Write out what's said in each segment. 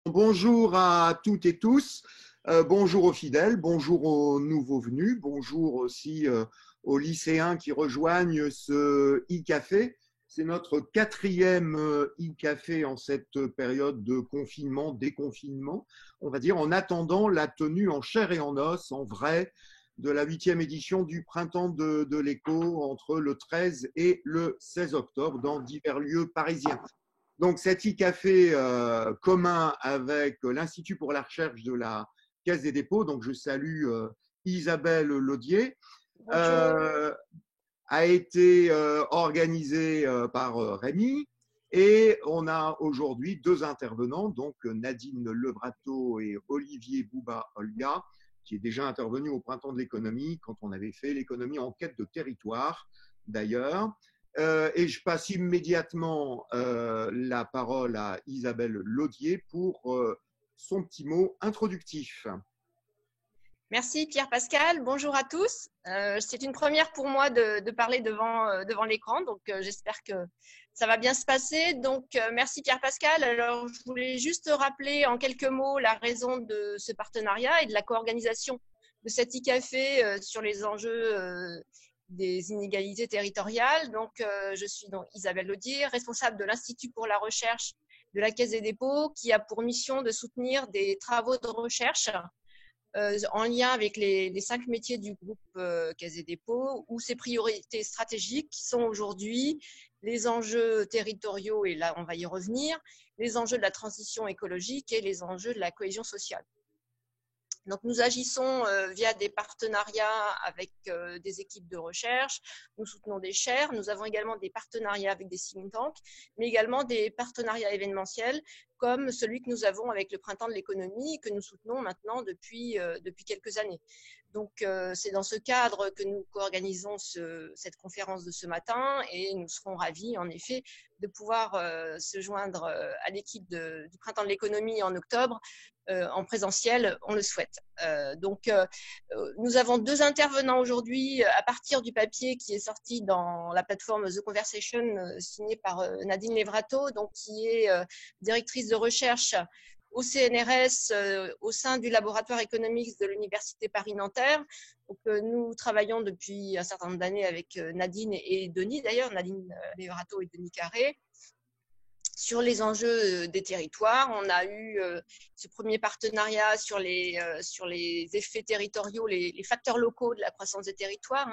Bonjour à toutes et tous, bonjour aux fidèles, bonjour aux nouveaux venus, bonjour aussi aux lycéens qui rejoignent ce e-café. C'est notre quatrième e-café en cette période de confinement, déconfinement, on va dire, en attendant la tenue en chair et en os, en vrai, de la 8e édition du Printemps de l'écho entre le 13 et le 16 octobre dans divers lieux parisiens. Donc, cet e-café commun avec l'Institut pour la recherche de la Caisse des dépôts, donc je salue Isabelle Laudier, Bonjour. euh, a été organisé par Rémi. Et on a aujourd'hui deux intervenants, donc Nadine Levrato et Olivier Bouba-Olga, qui est déjà intervenu au Printemps de l'économie, quand on avait fait l'économie en quête de territoire, d'ailleurs. Et je passe immédiatement la parole à Isabelle Laudier pour son petit mot introductif. Merci Pierre-Pascal. Bonjour à tous. C'est une première pour moi de parler devant l'écran, donc j'espère que ça va bien se passer. Donc merci Pierre-Pascal. Alors je voulais juste rappeler en quelques mots la raison de ce partenariat et de la co-organisation de cet e-café sur les enjeux des inégalités territoriales. Donc je suis donc Isabelle Laudier, responsable de l'Institut pour la recherche de la Caisse des dépôts, qui a pour mission de soutenir des travaux de recherche en lien avec les 5 métiers du groupe Caisse des dépôts, où ces priorités stratégiques qui sont aujourd'hui les enjeux territoriaux, et là on va y revenir, les enjeux de la transition écologique et les enjeux de la cohésion sociale. Donc, nous agissons via des partenariats avec des équipes de recherche, nous soutenons des chaires, nous avons également des partenariats avec des think tanks, mais également des partenariats événementiels comme celui que nous avons avec le Printemps de l'économie que nous soutenons maintenant depuis quelques années. Donc, c'est dans ce cadre que nous co-organisons cette conférence de ce matin et nous serons ravis, en effet, de pouvoir se joindre à l'équipe du Printemps de l'économie en octobre en présentiel, on le souhaite. Nous avons deux intervenants aujourd'hui à partir du papier qui est sorti dans la plateforme The Conversation signé par Nadine Levrato, donc qui est directrice de recherche au CNRS au sein du laboratoire économique de l'Université Paris-Nanterre. Donc, nous travaillons depuis un certain nombre d'années avec Nadine et Denis, d'ailleurs, Nadine Levrato et Denis Carré, sur les enjeux des territoires. On a eu ce premier partenariat sur les effets territoriaux, les facteurs locaux de la croissance des territoires,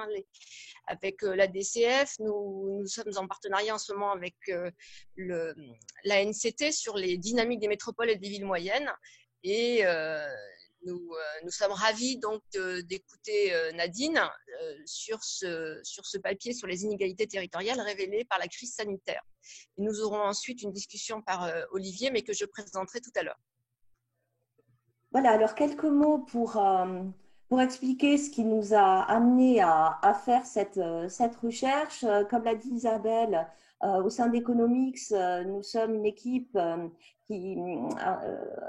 avec la DCF. Nous sommes en partenariat en ce moment avec l'ANCT sur les dynamiques des métropoles et des villes moyennes. Et nous sommes ravis donc d'écouter Nadine sur ce papier sur les inégalités territoriales révélées par la crise sanitaire. Et nous aurons ensuite une discussion par Olivier, mais que je présenterai tout à l'heure. Voilà, alors quelques mots pour expliquer ce qui nous a amené à faire cette recherche. Comme l'a dit Isabelle, au sein d'Economics, nous sommes une équipe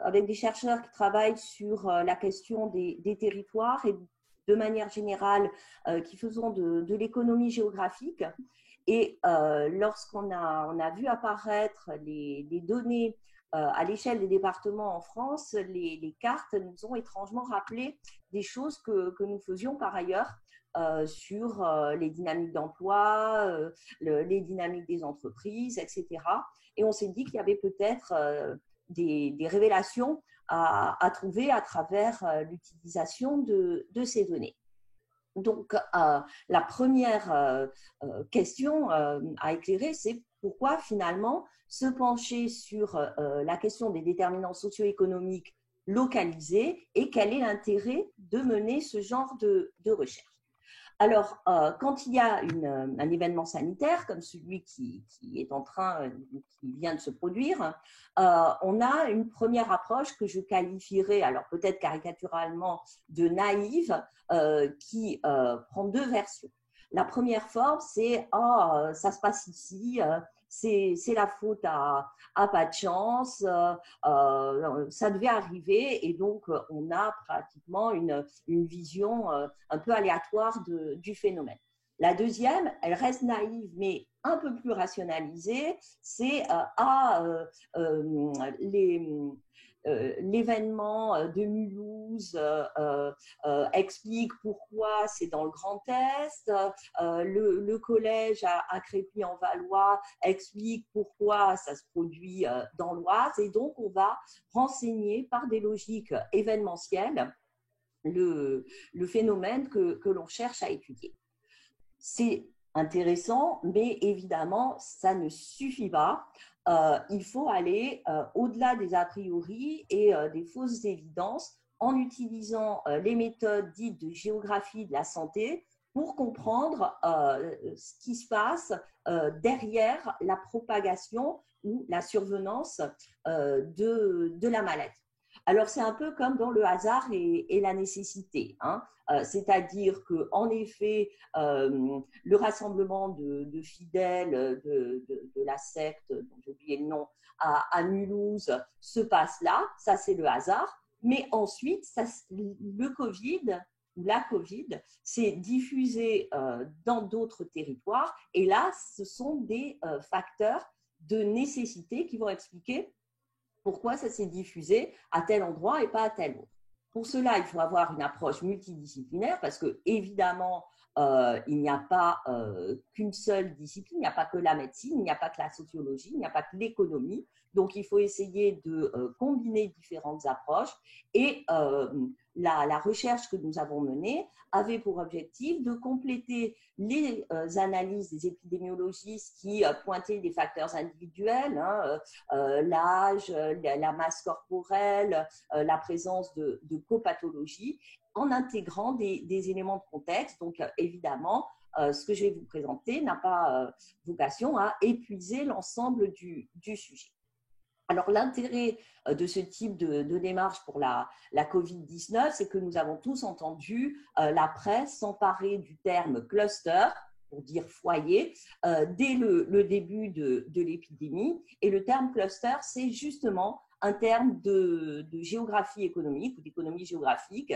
avec des chercheurs qui travaillent sur la question des territoires et de manière générale qui faisons de l'économie géographique. Et lorsqu'on a vu apparaître les données à l'échelle des départements en France, les cartes nous ont étrangement rappelé des choses que nous faisions par ailleurs sur les dynamiques d'emploi, les dynamiques des entreprises, etc. Et on s'est dit qu'il y avait peut-être des révélations à trouver à travers l'utilisation de ces données. Donc, la première question à éclairer, c'est pourquoi finalement se pencher sur la question des déterminants socio-économiques localisés et quel est l'intérêt de mener ce genre de recherche. Alors, quand il y a un événement sanitaire comme celui qui vient de se produire, on a une première approche que je qualifierais, alors peut-être caricaturalement, de naïve, qui prend deux versions. La première forme, c'est ça se passe ici, c'est la faute à pas de chance, ça devait arriver, et donc on a pratiquement une vision un peu aléatoire du phénomène. La deuxième, elle reste naïve, mais un peu plus rationalisée, c'est l'événement de Mulhouse explique pourquoi c'est dans le Grand Est. Le collège à Crépy-en-Valois explique pourquoi ça se produit dans l'Oise. Et donc, on va renseigner par des logiques événementielles le phénomène que l'on cherche à étudier. C'est intéressant, mais évidemment, ça ne suffit pas. Il faut aller au-delà des a priori et des fausses évidences en utilisant les méthodes dites de géographie de la santé pour comprendre ce qui se passe derrière la propagation ou la survenance de la maladie. Alors, c'est un peu comme dans le hasard et la nécessité, hein. C'est-à-dire qu'en effet, le rassemblement de fidèles de la secte, dont j'ai oublié le nom, à Mulhouse se passe là, ça c'est le hasard, mais ensuite, le Covid ou la Covid s'est diffusé dans d'autres territoires, et là, ce sont des facteurs de nécessité qui vont expliquer pourquoi ça s'est diffusé à tel endroit et pas à tel autre. Pour cela, il faut avoir une approche multidisciplinaire parce que, évidemment, il n'y a pas qu'une seule discipline, il n'y a pas que la médecine, il n'y a pas que la sociologie, il n'y a pas que l'économie. Donc, il faut essayer de combiner différentes approches et la recherche que nous avons menée avait pour objectif de compléter les analyses des épidémiologistes qui pointaient des facteurs individuels, hein, l'âge, la masse corporelle, la présence de copathologie, en intégrant des éléments de contexte. Donc, évidemment, ce que je vais vous présenter n'a pas vocation à épuiser l'ensemble du sujet. Alors, l'intérêt de ce type de démarche pour la Covid-19, c'est que nous avons tous entendu la presse s'emparer du terme cluster, pour dire foyer, dès le début de l'épidémie. Et le terme cluster, c'est justement un terme de géographie économique ou d'économie géographique.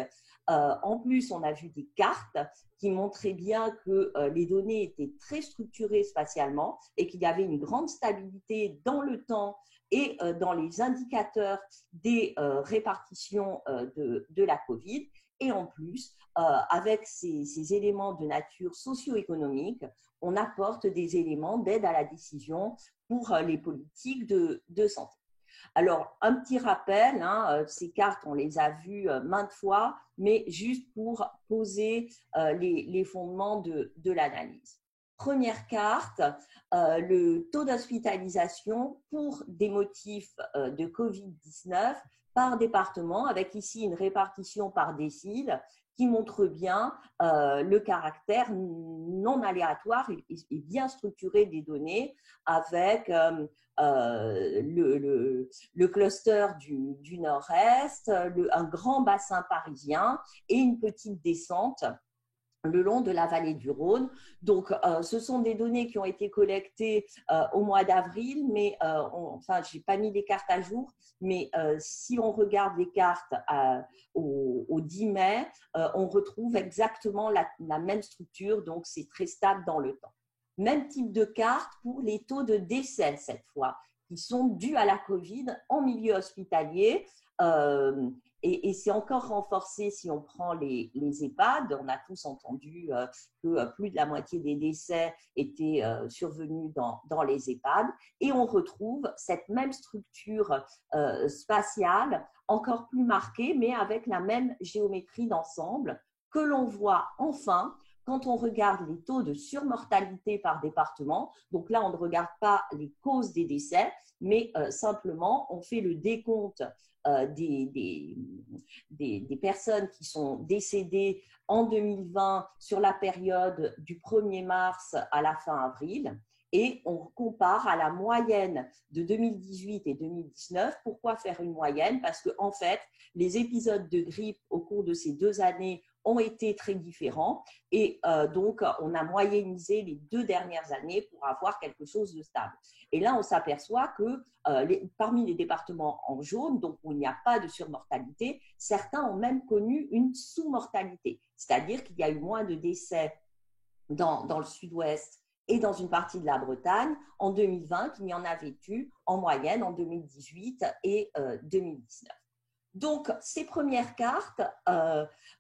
En plus, on a vu des cartes qui montraient bien que les données étaient très structurées spatialement et qu'il y avait une grande stabilité dans le temps et dans les indicateurs des répartitions de la Covid. Et en plus, avec ces éléments de nature socio-économique, on apporte des éléments d'aide à la décision pour les politiques de santé. Alors, un petit rappel, hein, ces cartes, on les a vues maintes fois, mais juste pour poser les fondements de l'analyse. Première carte, le taux d'hospitalisation pour des motifs de Covid-19 par département, avec ici une répartition par décile qui montre bien le caractère non aléatoire et bien structuré des données avec le cluster du nord-est, un grand bassin parisien et une petite descente le long de la vallée du Rhône. Donc, ce sont des données qui ont été collectées au mois d'avril, mais enfin, je n'ai pas mis les cartes à jour, mais si on regarde les cartes au 10 mai, on retrouve exactement la même structure, donc c'est très stable dans le temps. Même type de carte pour les taux de décès cette fois, qui sont dus à la Covid en milieu hospitalier. Et c'est encore renforcé si on prend les EHPAD. On a tous entendu que plus de la moitié des décès étaient survenus dans les EHPAD. Et on retrouve cette même structure spatiale, encore plus marquée, mais avec la même géométrie d'ensemble que l'on voit enfin quand on regarde les taux de surmortalité par département. Donc là, on ne regarde pas les causes des décès, mais simplement, on fait le décompte des personnes qui sont décédées en 2020 sur la période du 1er mars à la fin avril. Et on compare à la moyenne de 2018 et 2019. Pourquoi faire une moyenne? Parce qu'en fait, les épisodes de grippe au cours de ces 2 années ont été très différents et donc on a moyennisé les 2 dernières années pour avoir quelque chose de stable. Et là, on s'aperçoit que parmi les départements en jaune, donc où il n'y a pas de surmortalité, certains ont même connu une sous-mortalité, c'est-à-dire qu'il y a eu moins de décès dans le sud-ouest et dans une partie de la Bretagne, en 2020, il y en avait eu en moyenne en 2018 et 2019. Donc, ces premières cartes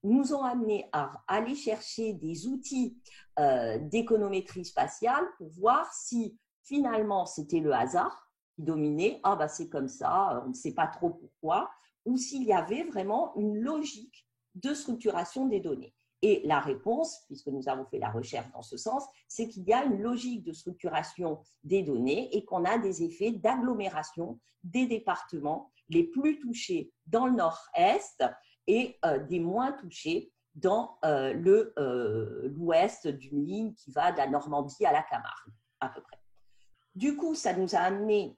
nous ont amené à aller chercher des outils d'économétrie spatiale pour voir si finalement c'était le hasard qui dominait, ah ben c'est comme ça, on ne sait pas trop pourquoi, ou s'il y avait vraiment une logique de structuration des données. Et la réponse, puisque nous avons fait la recherche dans ce sens, c'est qu'il y a une logique de structuration des données et qu'on a des effets d'agglomération des départements les plus touchés dans le nord-est et des moins touchés dans l'ouest d'une ligne qui va de la Normandie à la Camargue, à peu près. Du coup, ça nous a amené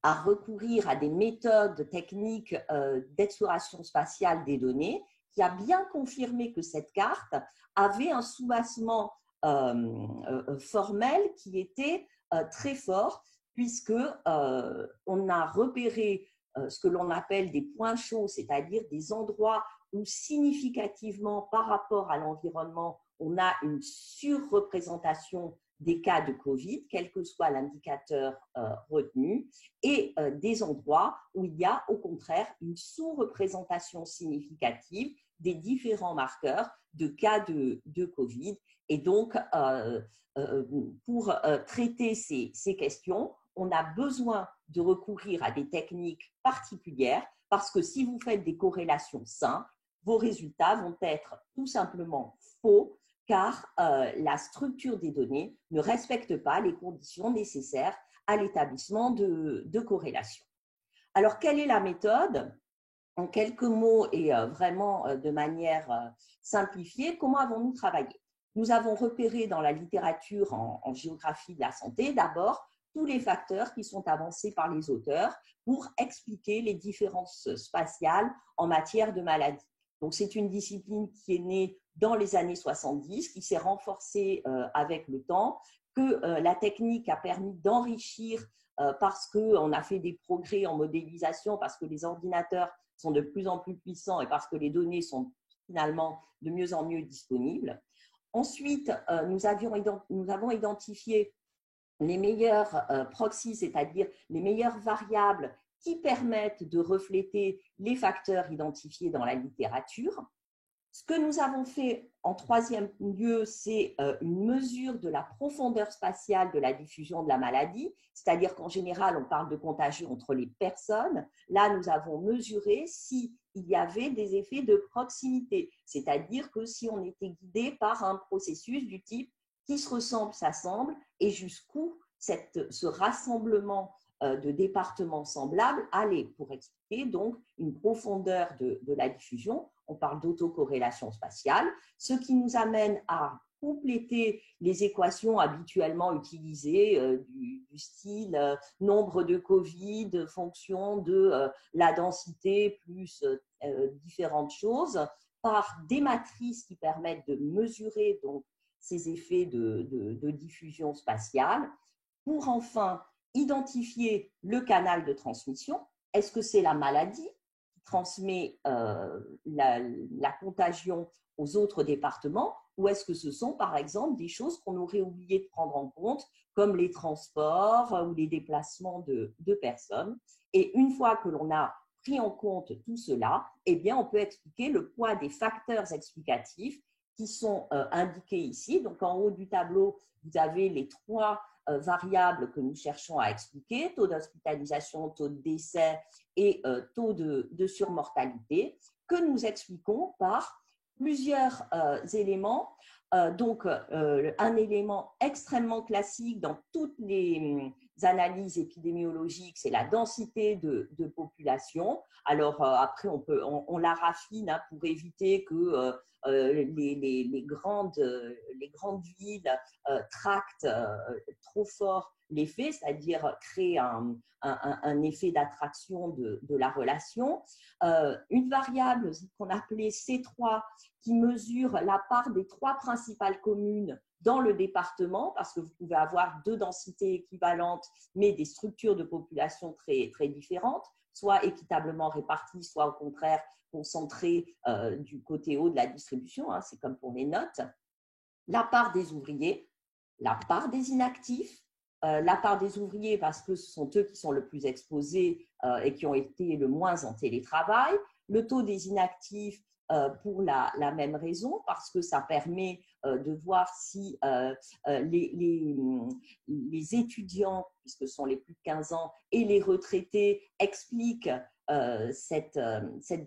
à recourir à des méthodes techniques d'exploration spatiale des données qui a bien confirmé que cette carte avait un soubassement formel qui était très fort, puisque on a repéré ce que l'on appelle des points chauds, c'est-à-dire des endroits où significativement par rapport à l'environnement, on a une surreprésentation des cas de Covid, quel que soit l'indicateur retenu, et des endroits où il y a au contraire une sous-représentation significative des différents marqueurs de cas de Covid. Et donc, pour traiter ces questions, on a besoin de recourir à des techniques particulières parce que si vous faites des corrélations simples, vos résultats vont être tout simplement faux car la structure des données ne respecte pas les conditions nécessaires à l'établissement de corrélation. Alors, quelle est la méthode ? En quelques mots et vraiment de manière simplifiée, comment avons-nous travaillé ? Nous avons repéré dans la littérature en géographie de la santé d'abord tous les facteurs qui sont avancés par les auteurs pour expliquer les différences spatiales en matière de maladies. Donc, c'est une discipline qui est née dans les années 70, qui s'est renforcée avec le temps, que la technique a permis d'enrichir parce qu'on a fait des progrès en modélisation, parce que les ordinateurs sont de plus en plus puissants et parce que les données sont finalement de mieux en mieux disponibles. Ensuite, nous avons identifié les meilleurs proxys, c'est-à-dire les meilleures variables qui permettent de refléter les facteurs identifiés dans la littérature. Ce que nous avons fait en troisième lieu, c'est une mesure de la profondeur spatiale de la diffusion de la maladie, c'est-à-dire qu'en général, on parle de contagion entre les personnes. Là, nous avons mesuré s'il y avait des effets de proximité, c'est-à-dire que si on était guidé par un processus du type qui se ressemble, s'assemble, et jusqu'où ce rassemblement de départements semblables allait pour expliquer donc une profondeur de la diffusion. On parle d'autocorrélation spatiale, ce qui nous amène à compléter les équations habituellement utilisées du style nombre de Covid, fonction de la densité plus différentes choses, par des matrices qui permettent de mesurer donc ces effets de diffusion spatiale, pour enfin identifier le canal de transmission. Est-ce que c'est la maladie qui transmet la contagion aux autres départements ou est-ce que ce sont par exemple des choses qu'on aurait oublié de prendre en compte comme les transports ou les déplacements de personnes? Et une fois que l'on a pris en compte tout cela, eh bien, on peut expliquer le poids des facteurs explicatifs qui sont indiqués ici. Donc, en haut du tableau, vous avez les trois variables que nous cherchons à expliquer, taux d'hospitalisation, taux de décès et taux de surmortalité, que nous expliquons par plusieurs éléments. Donc, un élément extrêmement classique dans toutes les analyses épidémiologiques, c'est la densité de population. Alors, après, on la raffine pour éviter que les grandes villes tractent trop fort l'effet, c'est-à-dire créer un effet d'attraction de la relation. Une variable qu'on appelait C3 qui mesure la part des trois principales communes dans le département, parce que vous pouvez avoir deux densités équivalentes, mais des structures de population très, très différentes, soit équitablement réparties, soit au contraire concentrées du côté haut de la distribution, hein, c'est comme pour les notes. La part des ouvriers, la part des inactifs, la part des ouvriers parce que ce sont eux qui sont le plus exposés et qui ont été le moins en télétravail, le taux des inactifs pour la même raison, parce que ça permet de voir si les étudiants, puisque ce sont les plus de 15 ans, et les retraités expliquent cette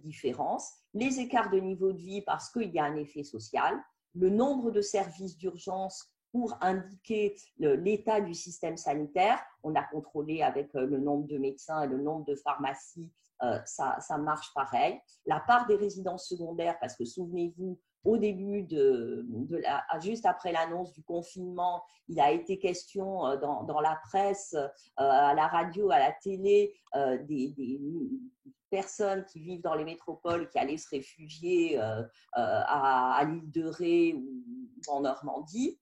différence, les écarts de niveau de vie parce qu'il y a un effet social, le nombre de services d'urgence pour indiquer l'état du système sanitaire. On a contrôlé avec le nombre de médecins et le nombre de pharmacies, ça marche pareil. La part des résidences secondaires, parce que souvenez-vous, au début juste après l'annonce du confinement, il a été question dans la presse, à la radio, à la télé, des personnes qui vivent dans les métropoles qui allaient se réfugier à l'île de Ré ou en Normandie,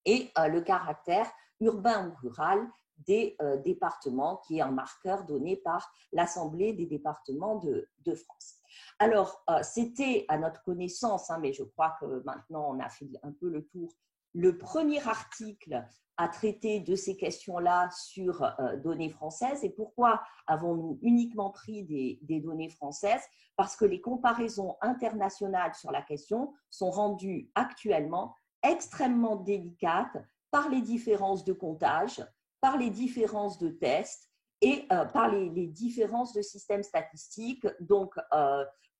et le caractère urbain ou rural des départements, qui est un marqueur donné par l'Assemblée des départements de France. Alors, c'était à notre connaissance, mais je crois que maintenant on a fait un peu le tour, le premier article à traiter de ces questions-là sur données françaises. Et pourquoi avons-nous uniquement pris des données françaises? Parce que les comparaisons internationales sur la question sont rendues actuellement extrêmement délicates par les différences de comptage, par les différences de tests et par les différences de systèmes statistiques. Donc,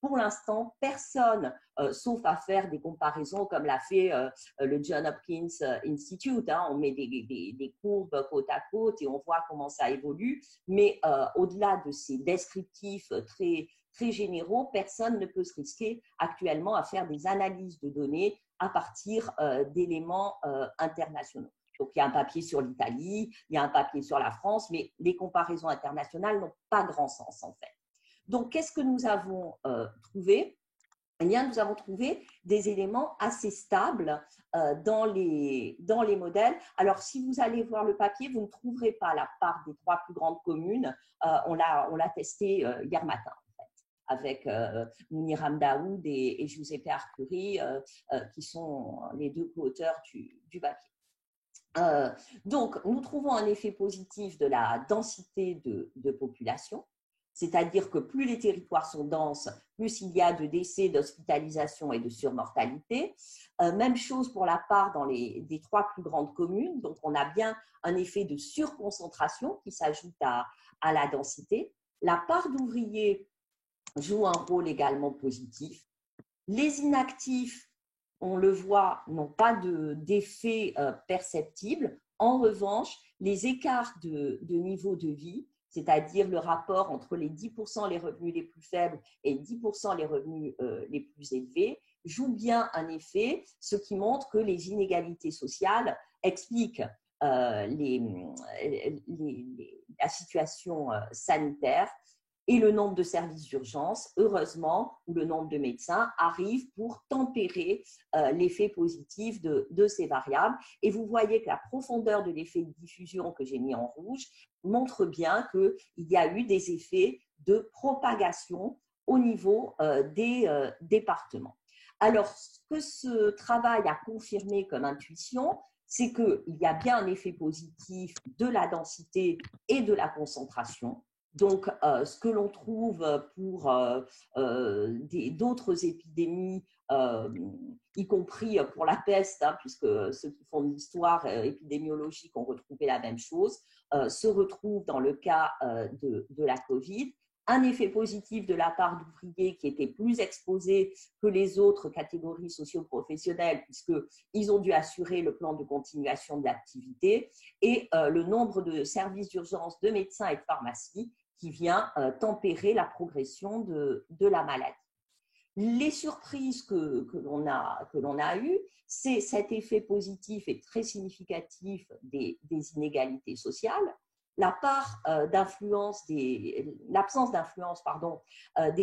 pour l'instant, personne, sauf à faire des comparaisons comme l'a fait le Johns Hopkins Institute, on met des courbes côte à côte et on voit comment ça évolue, mais au-delà de ces descriptifs très généraux, personne ne peut se risquer actuellement à faire des analyses de données à partir d'éléments internationaux. Donc, il y a un papier sur l'Italie, il y a un papier sur la France, mais les comparaisons internationales n'ont pas grand sens en fait. Donc, qu'est-ce que nous avons trouvé? Eh bien, nous avons trouvé des éléments assez stables dans les modèles. Alors, si vous allez voir le papier, vous ne trouverez pas la part des 3 plus grandes communes. On l'a testé hier matin, en fait, avec Mounir Hamdaoud et Giuseppe Arcuri, qui sont les 2 co-auteurs du papier. Donc, nous trouvons un effet positif de la densité de population, c'est-à-dire que plus les territoires sont denses, plus il y a de décès, d'hospitalisation et de surmortalité. Même chose pour la part dans des 3 plus grandes communes. Donc, on a bien un effet de surconcentration qui s'ajoute à la densité. La part d'ouvriers joue un rôle également positif. Les inactifs, on le voit, n'ont pas d'effet perceptible. En revanche, les écarts de niveau de vie, c'est-à-dire le rapport entre les 10% les revenus les plus faibles et 10% les revenus les plus élevés, joue bien un effet, ce qui montre que les inégalités sociales expliquent la situation sanitaire. Et le nombre de services d'urgence, heureusement, ou le nombre de médecins arrive pour tempérer l'effet positif de ces variables. Et vous voyez que la profondeur de l'effet de diffusion que j'ai mis en rouge montre bien qu'il y a eu des effets de propagation au niveau des départements. Alors, ce que ce travail a confirmé comme intuition, c'est qu'il y a bien un effet positif de la densité et de la concentration. Donc, ce que l'on trouve pour d'autres épidémies, y compris pour la peste, puisque ceux qui font de l'histoire épidémiologique ont retrouvé la même chose, se retrouve dans le cas de la Covid. Un effet positif de la part d'ouvriers qui étaient plus exposés que les autres catégories socio-professionnelles, puisqu'ils ont dû assurer le plan de continuation de l'activité, et le nombre de services d'urgence de médecins et de pharmacies qui vient tempérer la progression de la maladie. Les surprises que l'on a eues, c'est cet effet positif et très significatif des inégalités sociales, l'absence d'influence des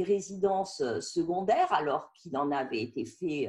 résidences secondaires, alors qu'il en avait été fait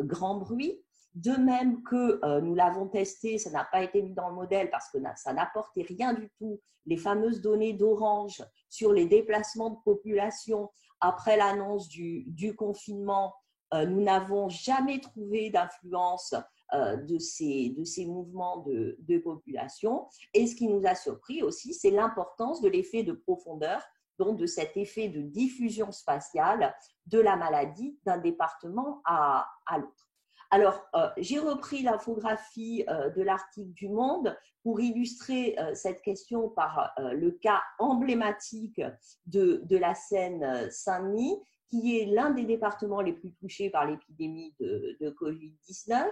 grand bruit. De même que nous l'avons testé, ça n'a pas été mis dans le modèle parce que ça n'apportait rien du tout, les fameuses données d'Orange sur les déplacements de population après l'annonce du confinement Nous n'avons jamais trouvé d'influence de ces mouvements de population. Et ce qui nous a surpris aussi, c'est l'importance de l'effet de profondeur, donc de cet effet de diffusion spatiale de la maladie d'un département à l'autre. Alors, j'ai repris l'infographie de l'article du Monde pour illustrer cette question par le cas emblématique de la Seine-Saint-Denis, qui est l'un des départements les plus touchés par l'épidémie de Covid-19,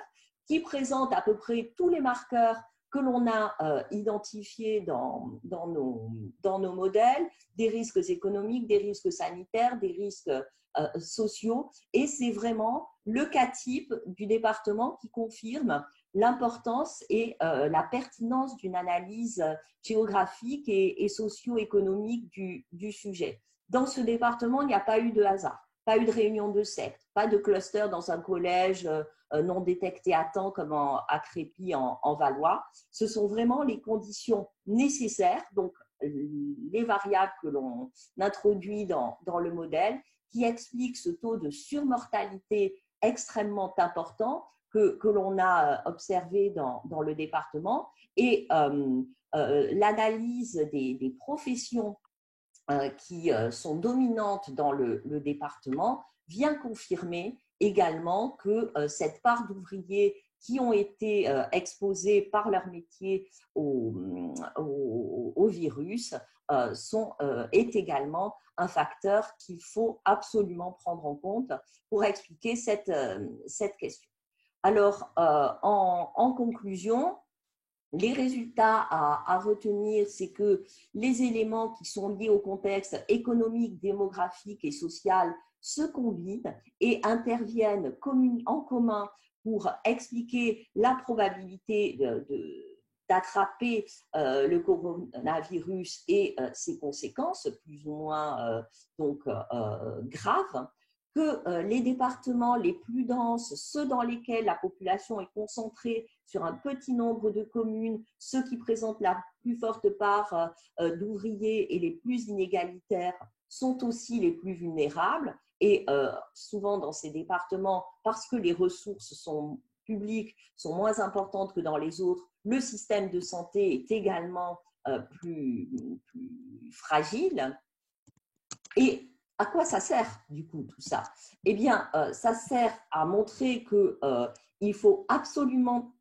qui présente à peu près tous les marqueurs que l'on a identifiés dans nos modèles, des risques économiques, des risques sanitaires, des risques sociaux. Et c'est vraiment le cas type du département qui confirme l'importance et la pertinence d'une analyse géographique et socio-économique du sujet. Dans ce département, il n'y a pas eu de hasard, pas eu de réunion de secte, pas de cluster dans un collège non détecté à temps comme à Crépy en Valois. Ce sont vraiment les conditions nécessaires, donc les variables que l'on introduit dans le modèle, qui expliquent ce taux de surmortalité extrêmement important que l'on a observé dans le département. Et l'analyse des professions qui sont dominantes dans le département vient confirmer également que cette part d'ouvriers qui ont été exposés par leur métier au virus est également un facteur qu'il faut absolument prendre en compte pour expliquer cette question. Alors, en conclusion, les résultats à retenir, c'est que les éléments qui sont liés au contexte économique, démographique et social se combinent et interviennent en commun pour expliquer la probabilité d'attraper le coronavirus et ses conséquences plus ou moins graves, que les départements les plus denses, ceux dans lesquels la population est concentrée sur un petit nombre de communes, ceux qui présentent la plus forte part d'ouvriers et les plus inégalitaires, sont aussi les plus vulnérables. Et souvent dans ces départements, parce que les ressources publiques sont moins importantes que dans les autres, le système de santé est également plus fragile. Et à quoi ça sert du coup tout ça? Eh bien, ça sert à montrer qu'il faut absolument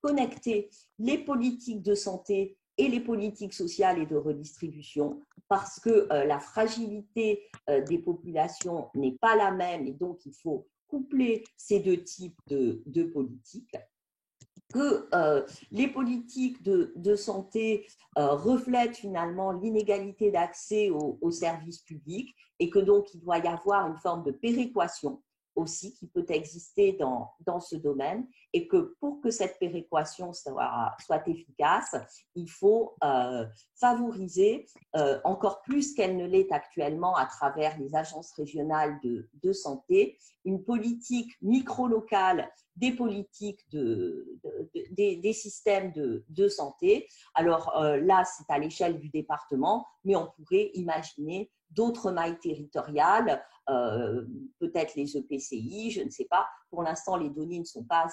connecter les politiques de santé et les politiques sociales et de redistribution, parce que la fragilité des populations n'est pas la même et donc il faut coupler ces deux types de politiques. Que les politiques de santé reflètent finalement l'inégalité d'accès aux services publics et que donc il doit y avoir une forme de péréquation aussi qui peut exister dans ce domaine et que pour que cette péréquation soit efficace, il faut favoriser encore plus qu'elle ne l'est actuellement à travers les agences régionales de santé, une politique micro-locale des politiques des systèmes de santé. Alors là, c'est à l'échelle du département, mais on pourrait imaginer d'autres mailles territoriales, peut-être les EPCI, je ne sais pas. Pour l'instant, les données ne sont pas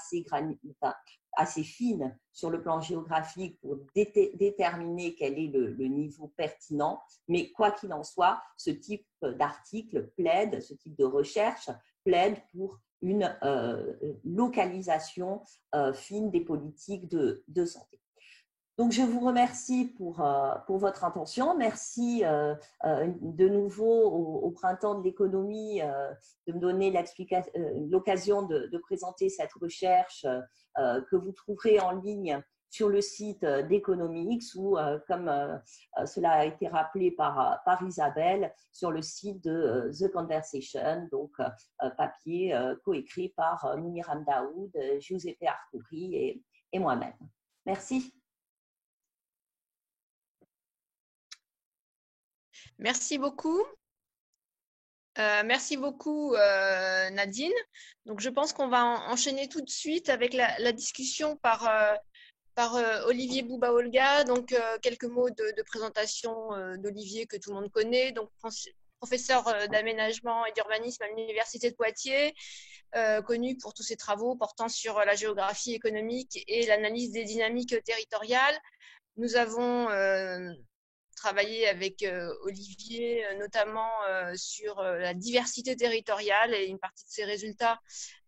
assez fines sur le plan géographique pour déterminer quel est le niveau pertinent. Mais quoi qu'il en soit, ce type d'article plaide, ce type de recherche plaide pour une localisation fine des politiques de santé. Donc, je vous remercie pour votre attention. Merci de nouveau au Printemps de l'économie de me donner l'occasion de présenter cette recherche que vous trouverez en ligne sur le site d'Economics ou, comme cela a été rappelé par Isabelle, sur le site de The Conversation, donc papier coécrit par Mounir Amdaoud, Giuseppe Arcuri et moi-même. Merci. Merci beaucoup. Merci beaucoup, Nadine. Donc, je pense qu'on va enchaîner tout de suite avec la discussion par Olivier Bouba-Olga. Donc, quelques mots de présentation d'Olivier que tout le monde connaît. Donc, professeur d'aménagement et d'urbanisme à l'Université de Poitiers, connu pour tous ses travaux portant sur la géographie économique et l'analyse des dynamiques territoriales. Nous avons travaillé avec Olivier, notamment sur la diversité territoriale, et une partie de ses résultats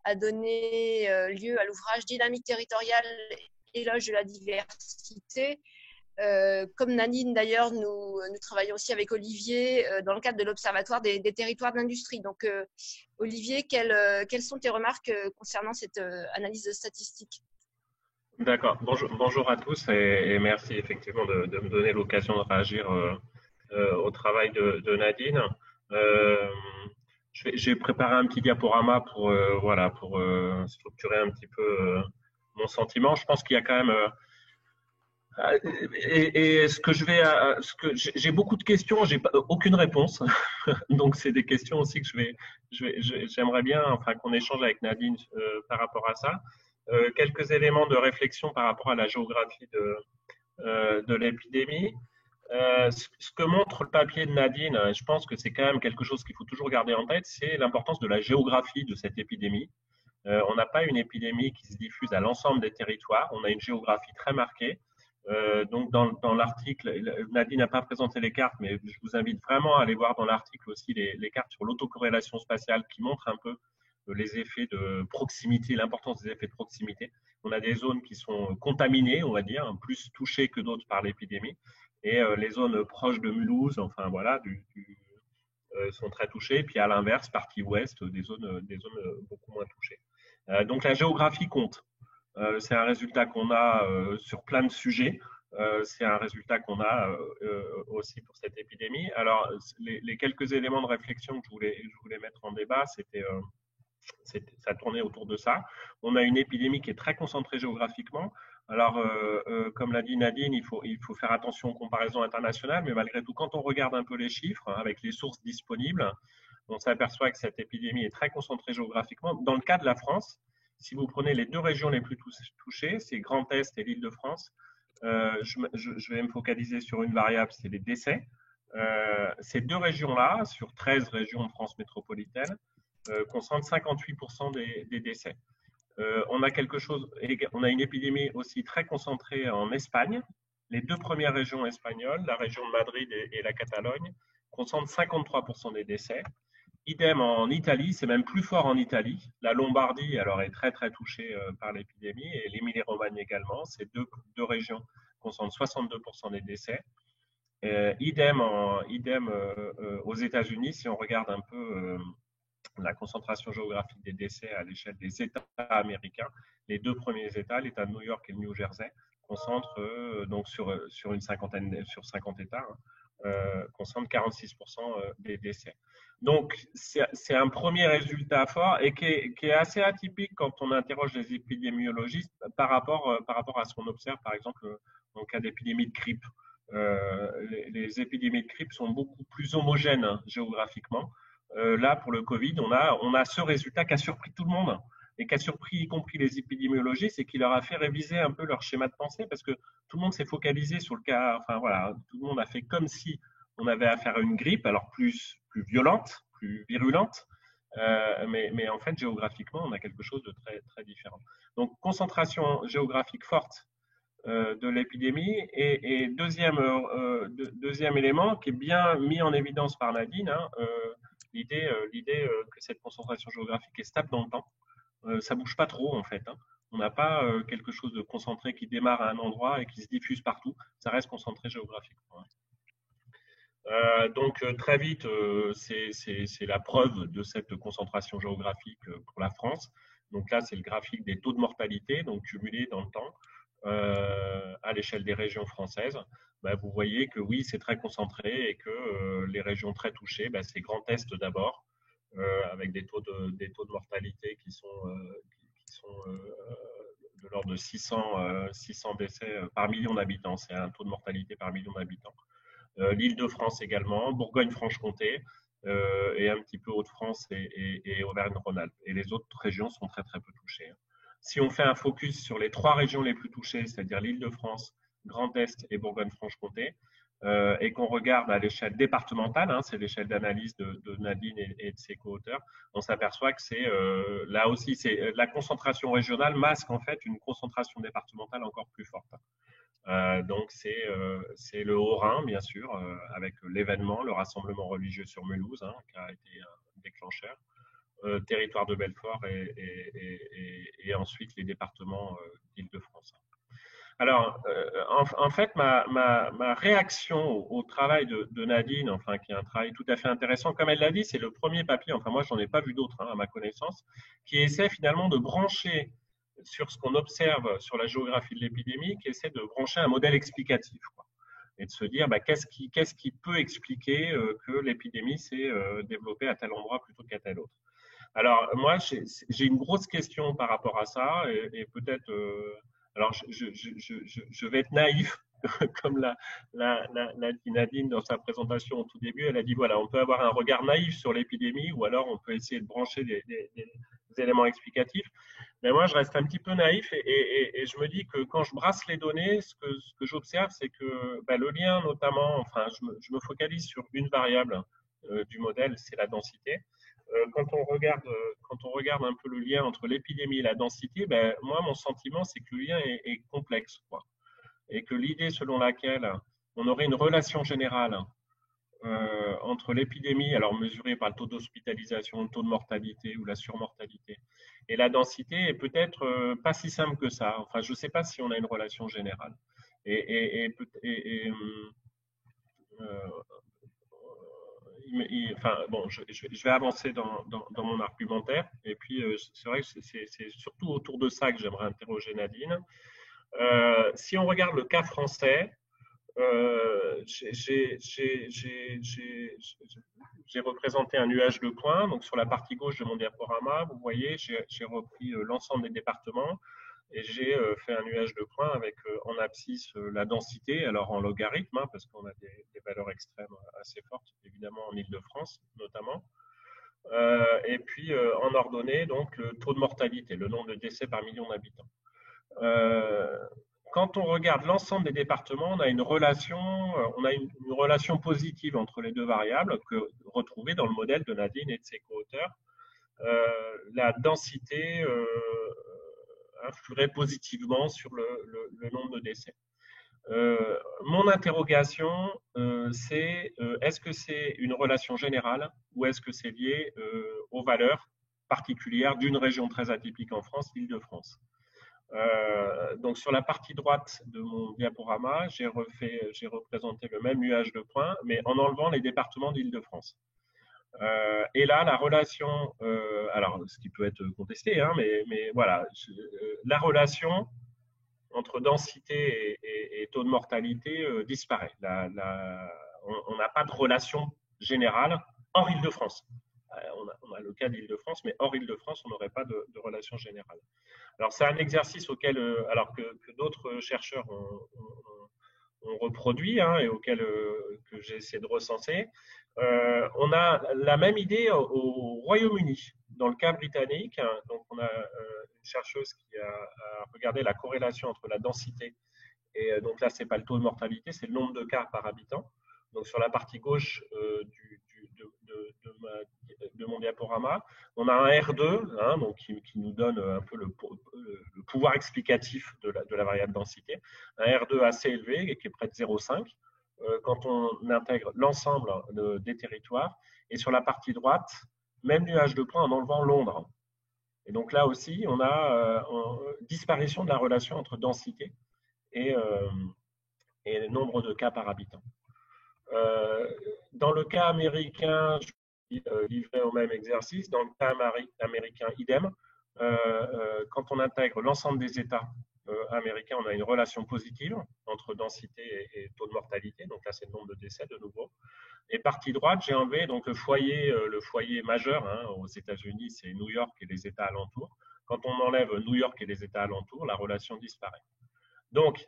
a donné lieu à l'ouvrage Dynamique territoriale, éloge de la diversité. Comme Nadine, d'ailleurs, nous travaillons aussi avec Olivier dans le cadre de l'Observatoire des territoires d'industrie. Donc, Olivier, quelles sont tes remarques concernant cette analyse statistique? D'accord. Bonjour à tous et merci effectivement de me donner l'occasion de réagir au travail de Nadine. J'ai préparé un petit diaporama pour structurer un petit peu mon sentiment. Je pense qu'il y a quand même j'ai beaucoup de questions, j'ai aucune réponse. Donc c'est des questions aussi que j'aimerais bien qu'on échange avec Nadine par rapport à ça. Quelques éléments de réflexion par rapport à la géographie de l'épidémie. Ce que montre le papier de Nadine, je pense que c'est quand même quelque chose qu'il faut toujours garder en tête, c'est l'importance de la géographie de cette épidémie. On n'a pas une épidémie qui se diffuse à l'ensemble des territoires, on a une géographie très marquée. Donc dans l'article, Nadine n'a pas présenté les cartes, mais je vous invite vraiment à aller voir dans l'article aussi les cartes sur l'autocorrélation spatiale qui montrent un peu les effets de proximité, l'importance des effets de proximité. On a des zones qui sont contaminées, on va dire, plus touchées que d'autres par l'épidémie, et les zones proches de Mulhouse, sont très touchées. Puis à l'inverse, partie ouest, des zones beaucoup moins touchées. Donc la géographie compte. C'est un résultat qu'on a sur plein de sujets. C'est un résultat qu'on a aussi pour cette épidémie. Alors, les quelques éléments de réflexion que je voulais mettre en débat, ça tournait autour de ça. On a une épidémie qui est très concentrée géographiquement. Alors, comme l'a dit Nadine, il faut faire attention aux comparaisons internationales, mais malgré tout, quand on regarde un peu les chiffres, avec les sources disponibles, on s'aperçoit que cette épidémie est très concentrée géographiquement. Dans le cas de la France, si vous prenez les deux régions les plus touchées, c'est Grand Est et l'Île-de-France, je vais me focaliser sur une variable, c'est les décès. Ces deux régions-là, sur 13 régions de France métropolitaine, concentrent 58% des décès. On a une épidémie aussi très concentrée en Espagne. Les deux premières régions espagnoles, la région de Madrid et la Catalogne, concentrent 53% des décès. Idem en Italie, c'est même plus fort en Italie. La Lombardie, alors, est très très touchée par l'épidémie, et l'Émilie-Romagne également. Ces deux régions concentrent 62% des décès. Idem aux États-Unis, si on regarde un peu la concentration géographique des décès à l'échelle des États américains, les deux premiers États, l'État de New York et le New Jersey, concentrent donc sur 50 États, concentrent 46% des décès. Donc, c'est un premier résultat fort et qui est assez atypique quand on interroge les épidémiologistes par rapport à ce qu'on observe, par exemple, dans le cas d'épidémie de grippe. Les épidémies de grippe sont beaucoup plus homogènes géographiquement. Là, pour le Covid, on a ce résultat qui a surpris tout le monde et qui a surpris y compris les épidémiologistes et qui leur a fait réviser un peu leur schéma de pensée parce que tout le monde s'est focalisé sur le cas, tout le monde a fait comme si on avait affaire à une grippe, alors plus violente, plus virulente, mais en fait, géographiquement, on a quelque chose de très, très différent. Donc, concentration géographique forte de l'épidémie. Et deuxième élément qui est bien mis en évidence par Nadine, l'idée que cette concentration géographique est stable dans le temps. Ça bouge pas trop en fait. On n'a pas quelque chose de concentré qui démarre à un endroit et qui se diffuse partout. Ça reste concentré géographiquement. Donc très vite, c'est la preuve de cette concentration géographique pour la France. Donc là, c'est le graphique des taux de mortalité, donc cumulés dans le temps à l'échelle des régions françaises. Vous voyez que oui, c'est très concentré et que les régions très touchées, c'est Grand Est d'abord, avec des taux de mortalité qui sont de l'ordre de 600 décès par million d'habitants. C'est un taux de mortalité par million d'habitants. L'Île-de-France également, Bourgogne-Franche-Comté et un petit peu Hauts-de-France et Auvergne-Rhône-Alpes. Et les autres régions sont très très peu touchées. Si on fait un focus sur les trois régions les plus touchées, c'est-à-dire l'Île-de-France, Grand Est et Bourgogne-Franche-Comté, et qu'on regarde à l'échelle départementale, hein, c'est l'échelle d'analyse de Nadine et de ses co-auteurs, on s'aperçoit que c'est là aussi, c'est la concentration régionale masque en fait une concentration départementale encore plus forte. Donc c'est le Haut-Rhin, bien sûr, avec l'événement, le rassemblement religieux sur Mulhouse, hein, qui a été un déclencheur, territoire de Belfort et ensuite les départements d'Île-de-France. Alors, en fait, ma réaction au travail de Nadine, enfin, qui est un travail tout à fait intéressant, comme elle l'a dit, c'est le premier papier, enfin moi, j'en ai pas vu d'autres, hein, à ma connaissance, qui essaie finalement de brancher sur ce qu'on observe sur la géographie de l'épidémie, qui essaie de brancher un modèle explicatif, quoi, et de se dire qu'est-ce qui peut expliquer que l'épidémie s'est développée à tel endroit plutôt qu'à tel autre. Alors, moi, j'ai une grosse question par rapport à ça, et peut-être alors, je vais être naïf, comme l'a dit Nadine dans sa présentation au tout début. Elle a dit, voilà, on peut avoir un regard naïf sur l'épidémie ou alors on peut essayer de brancher des éléments explicatifs. Mais moi, je reste un petit peu naïf et je me dis que quand je brasse les données, ce que j'observe, c'est que le lien notamment, enfin, je me focalise sur une variable du modèle, c'est la densité. Quand on regarde un peu le lien entre l'épidémie et la densité, moi, mon sentiment, c'est que le lien est complexe, quoi. Et que l'idée selon laquelle on aurait une relation générale entre l'épidémie, alors mesurée par le taux d'hospitalisation, le taux de mortalité ou la surmortalité, et la densité est peut-être pas si simple que ça. Enfin, je ne sais pas si on a une relation générale. Enfin, bon, je vais avancer dans mon argumentaire. Et puis, c'est vrai que c'est surtout autour de ça que j'aimerais interroger Nadine. Si on regarde le cas français, j'ai représenté un nuage de points. Donc, sur la partie gauche de mon diaporama, vous voyez, j'ai repris l'ensemble des départements et j'ai fait un nuage de points avec en abscisse la densité, alors en logarithme, hein, parce qu'on a des valeurs extrêmes assez fortes, évidemment en Île-de-France notamment. Et puis en ordonnée, donc le taux de mortalité, le nombre de décès par million d'habitants. Quand on regarde l'ensemble des départements, on a une relation positive entre les deux variables que retrouvée dans le modèle de Nadine et de ses co-auteurs. La densité influerait positivement sur le nombre de décès. Mon interrogation, c'est est-ce que c'est une relation générale ou est-ce que c'est lié aux valeurs particulières d'une région très atypique en France, l'Île-de-France. Donc sur la partie droite de mon diaporama, j'ai représenté le même nuage de points, mais en enlevant les départements d'Île-de-France. Et là, la relation, alors ce qui peut être contesté, hein, mais voilà, la relation entre densité et taux de mortalité disparaît. On n'a pas de relation générale hors Île-de-France. On a le cas d'Île-de-France, mais hors Île-de-France, on n'aurait pas de relation générale. Alors, c'est un exercice auquel, alors que d'autres chercheurs ont reproduit, hein, et auquel que j'ai essayé de recenser. On a la même idée au Royaume-Uni. Dans le cas britannique, hein, donc on a une chercheuse qui a regardé la corrélation entre la densité et donc là, c'est pas le taux de mortalité, c'est le nombre de cas par habitant. Donc sur la partie gauche de mon diaporama, on a un R2, hein, donc qui nous donne un peu le pouvoir explicatif de la variable densité, un R2 assez élevé, qui est près de 0,5, quand on intègre l'ensemble des territoires. Et sur la partie droite, même nuage de points en enlevant Londres. Et donc là aussi, on a disparition de la relation entre densité et le nombre de cas par habitant. Dans le cas américain, je suis livré au même exercice. Dans le cas américain, idem. Quand on intègre l'ensemble des États américains, on a une relation positive entre densité et taux de mortalité. Donc là, c'est le nombre de décès de nouveau. Et partie droite, j'ai enlevé donc le foyer majeur, hein, aux États-Unis, c'est New York et les États alentours. Quand on enlève New York et les États alentours, la relation disparaît. Donc,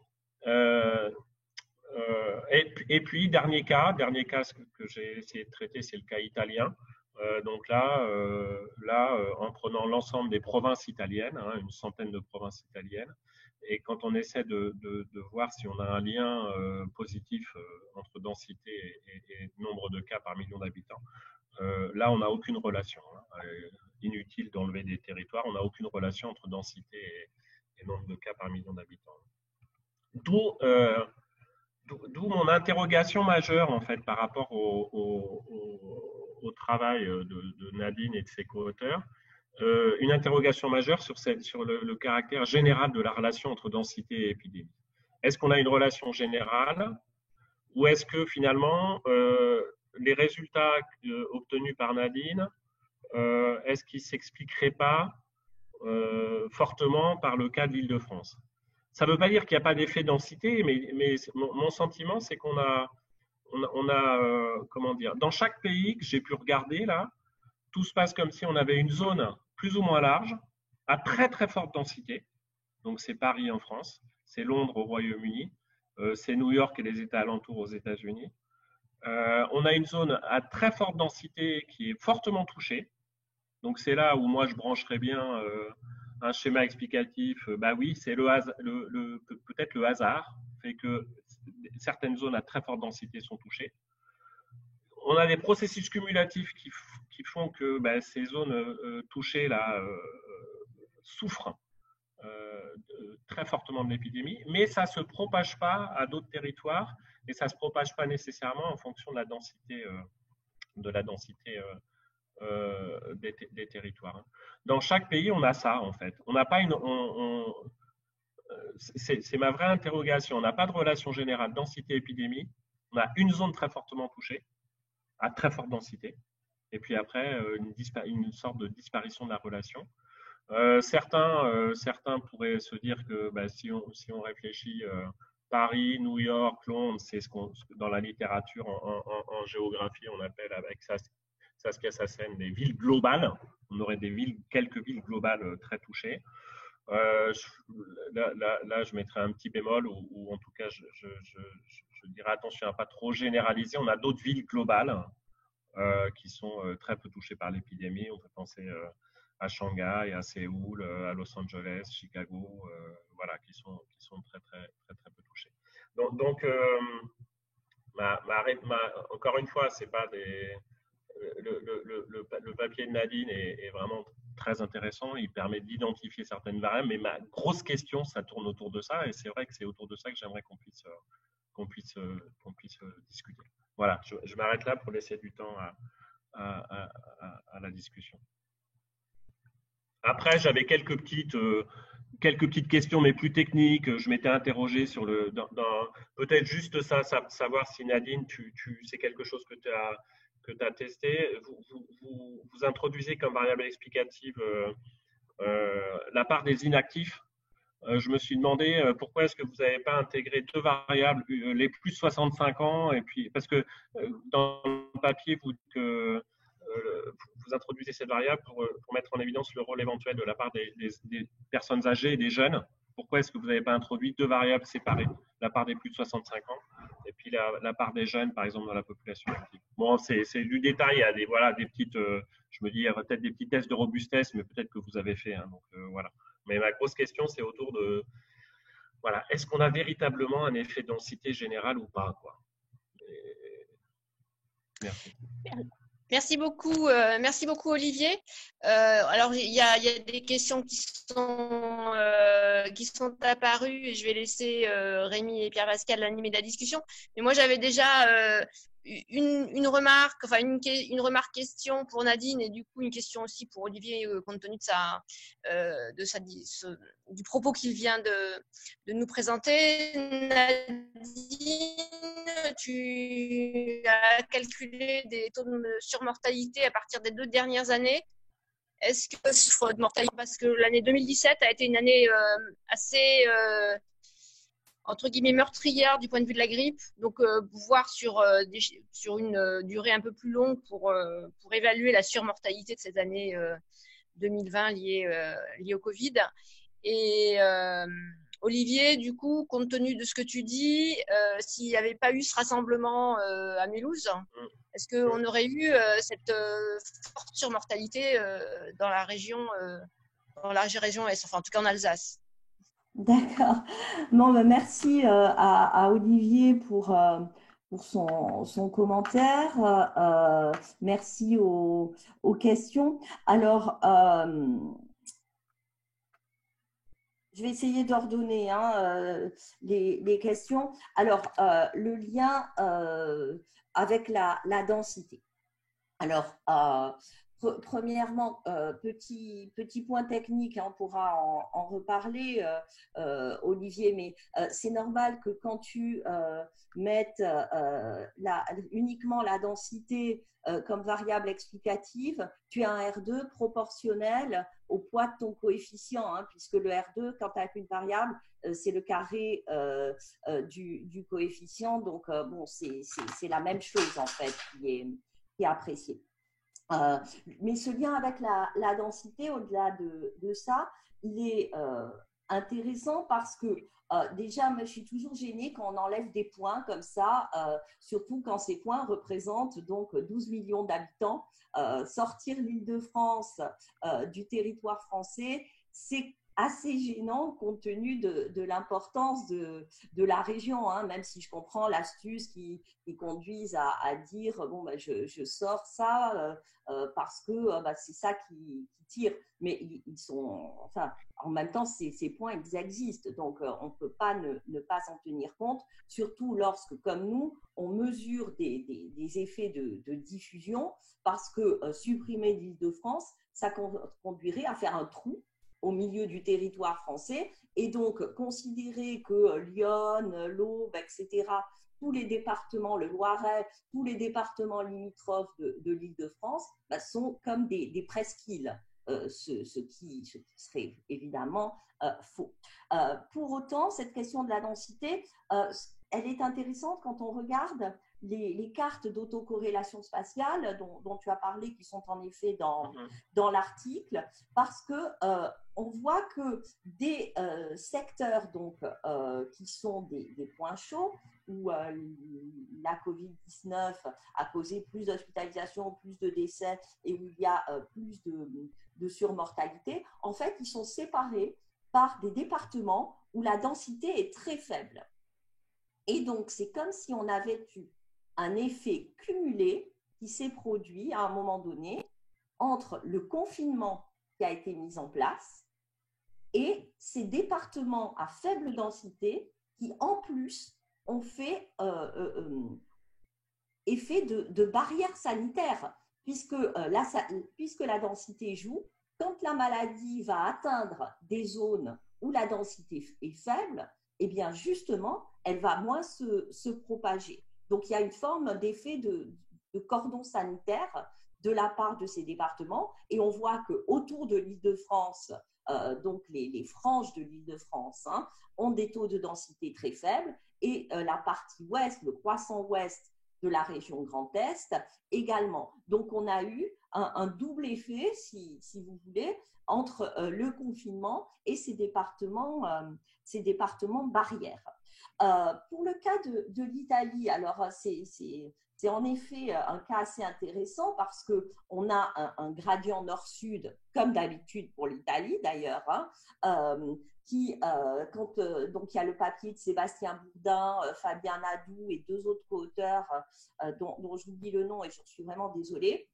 et puis, dernier cas que j'ai essayé de traiter, c'est le cas italien. Donc là, en prenant l'ensemble des provinces italiennes, hein, une centaine de provinces italiennes, et quand on essaie de voir si on a un lien positif entre densité et nombre de cas par million d'habitants, là, on n'a aucune relation. Hein. Inutile d'enlever des territoires, on n'a aucune relation entre densité et nombre de cas par million d'habitants. D'où mon interrogation majeure, en fait, par rapport au travail de Nadine et de ses co-auteurs. Une interrogation majeure sur le caractère général de la relation entre densité et épidémie. Est-ce qu'on a une relation générale ou est-ce que finalement, les résultats obtenus par Nadine, est-ce qu'ils ne s'expliqueraient pas fortement par le cas de l'Île-de-France? Ça ne veut pas dire qu'il n'y a pas d'effet densité, mais mon sentiment, c'est qu'on a, comment dire, dans chaque pays que j'ai pu regarder là, tout se passe comme si on avait une zone plus ou moins large, à très très forte densité. Donc c'est Paris en France, c'est Londres au Royaume-Uni, c'est New York et les États alentours aux États-Unis. On a une zone à très forte densité qui est fortement touchée. Donc c'est là où moi je brancherais bien un schéma explicatif. Bah oui, c'est peut-être le hasard fait que certaines zones à très forte densité sont touchées. On a des processus cumulatifs qui font que ces zones touchées là souffrent très fortement de l'épidémie, mais ça ne se propage pas à d'autres territoires et ça ne se propage pas nécessairement en fonction de la densité des territoires. Dans chaque pays, on a ça en fait. On n'a pas c'est ma vraie interrogation. On n'a pas de relation générale densité-épidémie. On a une zone très fortement touchée, à très forte densité, et puis après une sorte de disparition de la relation. Certains pourraient se dire que si on réfléchit Paris, New York, Londres, c'est dans la littérature en géographie on appelle avec Saskia Sassen des villes globales. On aurait quelques villes globales très touchées. Là, je mettrais un petit bémol ou en tout cas je dirais attention à ne pas trop généraliser. On a d'autres villes globales qui sont très peu touchées par l'épidémie. On peut penser à Shanghai, à Séoul, à Los Angeles, Chicago, voilà, qui sont très peu touchés. Donc encore une fois, c'est pas le papier de Nadine est vraiment très intéressant. Il permet d'identifier certaines variables, mais ma grosse question, ça tourne autour de ça, et c'est vrai que c'est autour de ça que j'aimerais qu'on puisse discuter. Voilà, je m'arrête là pour laisser du temps à la discussion. Après, j'avais quelques petites questions, mais plus techniques. Je m'étais interrogé sur peut-être juste ça, savoir si Nadine, c'est quelque chose que tu as testé. Vous introduisez comme variable explicative la part des inactifs. Je me suis demandé pourquoi est-ce que vous n'avez pas intégré deux variables, les plus 65 ans, et puis parce que dans le papier, vous introduisez cette variable pour mettre en évidence le rôle éventuel de la part des personnes âgées et des jeunes. Pourquoi est-ce que vous n'avez pas introduit deux variables séparées, la part des plus de 65 ans et puis la part des jeunes, par exemple, dans la population active? Bon, c'est du détail, il y a des petites, je me dis, il y a peut-être des petits tests de robustesse, mais peut-être que vous avez fait. Hein, donc voilà. Mais ma grosse question, c'est autour de, voilà, est-ce qu'on a véritablement un effet densité générale ou pas, quoi? Merci. Merci beaucoup Olivier. Alors il y a des questions qui sont apparues et je vais laisser Rémi et Pierre-Pascal animer la discussion. Mais moi j'avais déjà une remarque, enfin une remarque question pour Nadine et du coup une question aussi pour Olivier compte tenu du propos qu'il vient de nous présenter. Nadine, tu as calculé des taux de surmortalité à partir des 2 dernières années. Est-ce que de mortalité, parce que l'année 2017 a été une année assez entre guillemets meurtrière du point de vue de la grippe, donc voir sur une durée un peu plus longue pour évaluer la surmortalité de ces années 2020 liées au Covid. Et Olivier, du coup, compte tenu de ce que tu dis, s'il n'y avait pas eu ce rassemblement à Mulhouse, est-ce qu'on aurait eu cette forte surmortalité dans la région Est, enfin en tout cas en Alsace? D'accord. Bon, ben, merci à Olivier pour son commentaire. Merci aux questions. Alors, je vais essayer d'ordonner les questions. Alors, le lien avec la densité. Alors, premièrement, petit point technique, on pourra en reparler, Olivier, mais c'est normal que quand tu mettes uniquement la densité comme variable explicative, tu as un R2 proportionnel au poids de ton coefficient, puisque le R2, quand tu as une variable, c'est le carré du coefficient. Donc, bon, c'est la même chose, en fait, qui est appréciée. Mais ce lien avec la densité, au-delà de ça, il est intéressant parce que déjà, moi, je suis toujours gênée quand on enlève des points comme ça, surtout quand ces points représentent donc 12 millions d'habitants. Sortir l'Île-de-France du territoire français, c'est assez gênant compte tenu de l'importance de la région, même si je comprends l'astuce qui conduisent à dire bon, bah, je sors ça parce que bah, c'est ça qui tire. Mais ils sont, enfin, en même temps, ces points, ils existent. Donc, on ne peut pas ne pas en tenir compte, surtout lorsque, comme nous, on mesure des effets de diffusion, parce que supprimer l'Île-de-France, ça conduirait à faire un trou au milieu du territoire français. Et donc, considérer que Lyon, l'Aube, etc., tous les départements, le Loiret, tous les départements limitrophes de l'Île-de-France bah, sont comme des presqu'îles, ce qui serait évidemment faux. Pour autant, cette question de la densité, elle est intéressante quand on regarde les cartes d'autocorrélation spatiale dont tu as parlé, qui sont en effet dans l'article, parce que on voit que des secteurs donc, qui sont des points chauds, où la Covid-19 a causé plus d'hospitalisations, plus de décès et où il y a plus de surmortalité, en fait, ils sont séparés par des départements où la densité est très faible. Et donc, c'est comme si on avait eu un effet cumulé qui s'est produit à un moment donné entre le confinement qui a été mis en place et ces départements à faible densité qui, en plus, ont fait effet de barrière sanitaire, puisque la densité joue. Quand la maladie va atteindre des zones où la densité est faible, eh bien justement, elle va moins se propager. Donc, il y a une forme d'effet de cordon sanitaire de la part de ces départements. Et on voit qu'autour de l'Île-de-France, donc les franges de l'Île-de-France, ont des taux de densité très faibles. Et la partie ouest, le croissant ouest de la région Grand Est également. Donc, on a eu un double effet, si vous voulez, entre le confinement et ces départements barrières. Pour le cas de l'Italie, alors c'est en effet un cas assez intéressant parce qu'on a un gradient nord-sud, comme d'habitude pour l'Italie d'ailleurs, donc il y a le papier de Sébastien Bourdin, Fabien Nadou et deux autres co-auteurs dont j'oublie le nom et je suis vraiment désolée,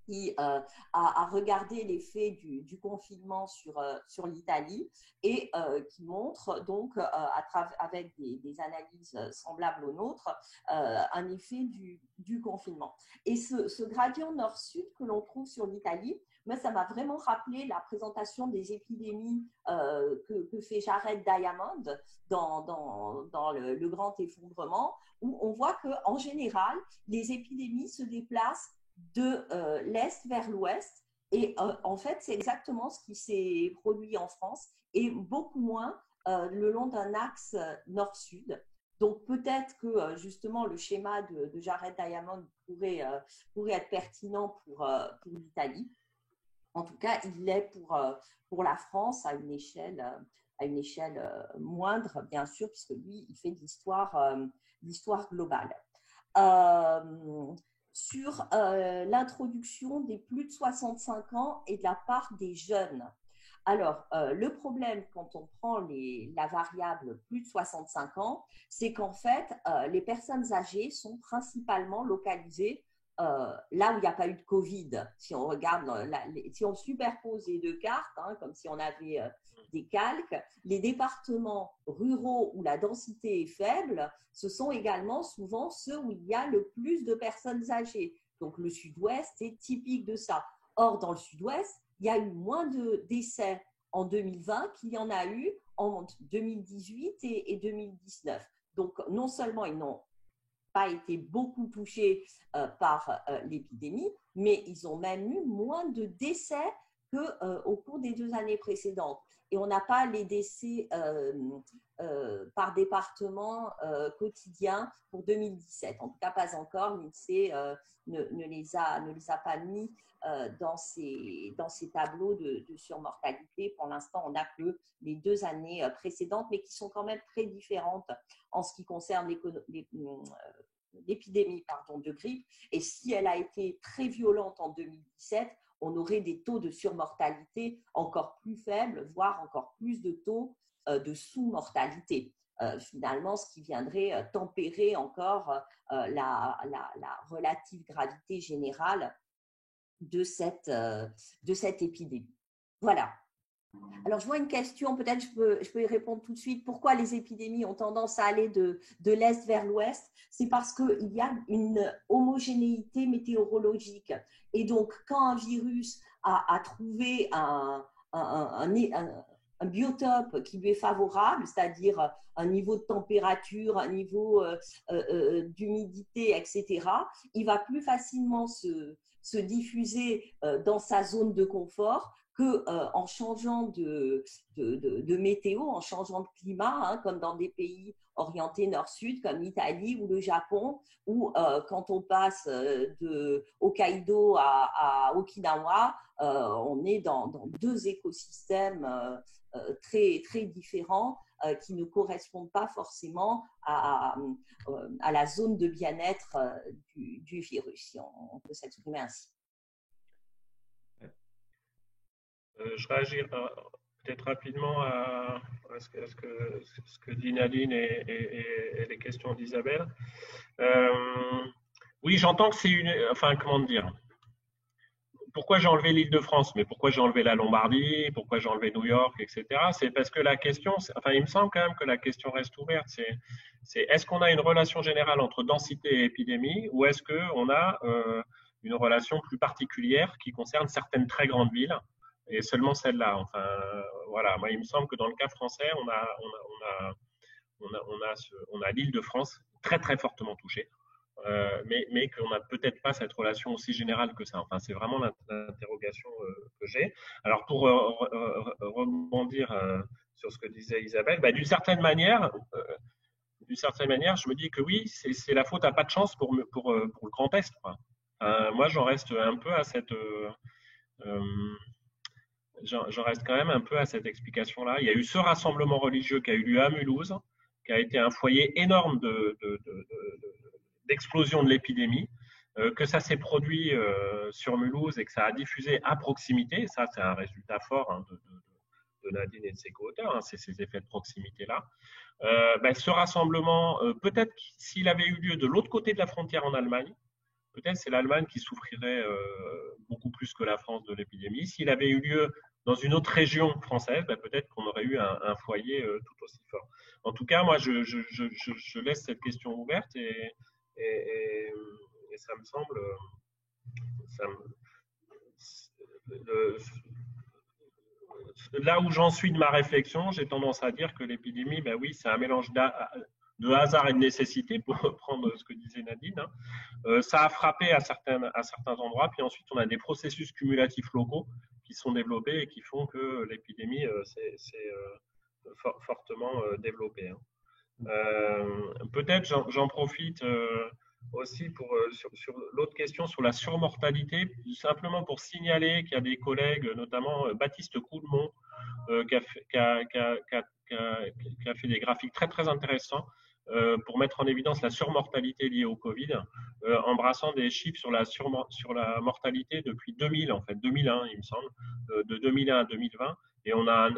qui a regardé l'effet du confinement sur l'Italie et qui montre donc avec des analyses semblables aux nôtres un effet du confinement. Et ce gradient nord-sud que l'on trouve sur l'Italie, moi, ça m'a vraiment rappelé la présentation des épidémies que fait Jared Diamond dans le grand effondrement, où on voit qu'en général, les épidémies se déplacent de l'Est vers l'Ouest. Et en fait, c'est exactement ce qui s'est produit en France et beaucoup moins le long d'un axe nord-sud. Donc, peut-être que justement, le schéma de Jared Diamond pourrait être pertinent pour l'Italie. En tout cas, il l'est pour la France à une échelle moindre, bien sûr, puisque lui, il fait de l'histoire globale. sur l'introduction des plus de 65 ans et de la part des jeunes. Alors, le problème quand on prend la variable plus de 65 ans, c'est qu'en fait, les personnes âgées sont principalement localisées là où il n'y a pas eu de Covid. Si on regarde, si on superpose les deux cartes, hein, comme si on avait des calques, les départements ruraux où la densité est faible, ce sont également souvent ceux où il y a le plus de personnes âgées. Donc, le sud-ouest est typique de ça. Or, dans le sud-ouest, il y a eu moins de décès en 2020 qu'il y en a eu en 2018 et 2019. Donc, non seulement ils n'ont pas été beaucoup touchés par l'épidémie, mais ils ont même eu moins de décès qu'au cours des 2 années précédentes. Et on n'a pas les décès par département quotidien pour 2017. En tout cas, pas encore. L'INSEE ne les a pas mis dans ces tableaux de surmortalité. Pour l'instant, on n'a que les 2 années précédentes, mais qui sont quand même très différentes en ce qui concerne l'épidémie de grippe. Et si elle a été très violente en 2017, on aurait des taux de surmortalité encore plus faibles, voire encore plus de taux de sous-mortalité. Finalement, ce qui viendrait tempérer encore la relative gravité générale de cette épidémie. Voilà. Alors, je vois une question, peut-être je peux y répondre tout de suite. Pourquoi les épidémies ont tendance à aller de l'Est vers l'Ouest? C'est parce qu'il y a une homogénéité météorologique. Et donc, quand un virus a trouvé un biotope qui lui est favorable, c'est-à-dire un niveau de température, un niveau d'humidité, etc., il va plus facilement se diffuser dans sa zone de confort qu'en changeant de météo, en changeant de climat, hein, comme dans des pays orientés nord-sud, comme l'Italie ou le Japon, où quand on passe de Hokkaido à Okinawa, on est dans 2 écosystèmes très, très différents qui ne correspondent pas forcément à la zone de bien-être du virus, si on peut s'exprimer ainsi. Je réagis peut-être rapidement à ce que dit Nadine et les questions d'Isabelle. Oui, j'entends que c'est enfin, comment dire, pourquoi j'ai enlevé l'Île-de-France, mais pourquoi j'ai enlevé la Lombardie, pourquoi j'ai enlevé New York, etc. C'est parce que la question, enfin, il me semble quand même que la question reste ouverte. C'est est-ce qu'on a une relation générale entre densité et épidémie, ou est-ce qu'on a une relation plus particulière qui concerne certaines très grandes villes et seulement celle-là. Enfin, voilà. Moi, il me semble que dans le cas français, on a l'Île-de-France très très fortement touchée, mais qu'on n'a peut-être pas cette relation aussi générale que ça. Enfin, c'est vraiment l'interrogation que j'ai. Alors, pour rebondir sur ce que disait Isabelle, d'une certaine manière, je me dis que oui, c'est la faute à pas de chance pour le Grand Est, quoi. Moi, j'en reste un peu à cette j'en reste quand même un peu à cette explication-là. Il y a eu ce rassemblement religieux qui a eu lieu à Mulhouse, qui a été un foyer énorme d'explosion de l'épidémie, que ça s'est produit sur Mulhouse et que ça a diffusé à proximité. Ça, c'est un résultat fort hein, de Nadine et de ses co-auteurs, hein, c'est ces effets de proximité-là. Ce rassemblement, peut-être s'il avait eu lieu de l'autre côté de la frontière en Allemagne, peut-être c'est l'Allemagne qui souffrirait beaucoup plus que la France de l'épidémie. S'il avait eu lieu dans une autre région française, peut-être qu'on aurait eu un foyer tout aussi fort. En tout cas, moi, je laisse cette question ouverte et ça me semble… là où j'en suis de ma réflexion, j'ai tendance à dire que l'épidémie, oui, c'est un mélange de hasard et de nécessité, pour reprendre ce que disait Nadine. Ça a frappé à certains endroits, puis ensuite on a des processus cumulatifs locaux qui sont développés et qui font que l'épidémie s'est fortement développée. Peut-être j'en profite aussi sur l'autre question sur la surmortalité, simplement pour signaler qu'il y a des collègues, notamment Baptiste Coudemont, qui a fait des graphiques très très intéressants pour mettre en évidence la surmortalité liée au Covid, embrassant des chiffres sur la mortalité depuis 2000, en fait, 2001, il me semble, de 2001 à 2020. Et on a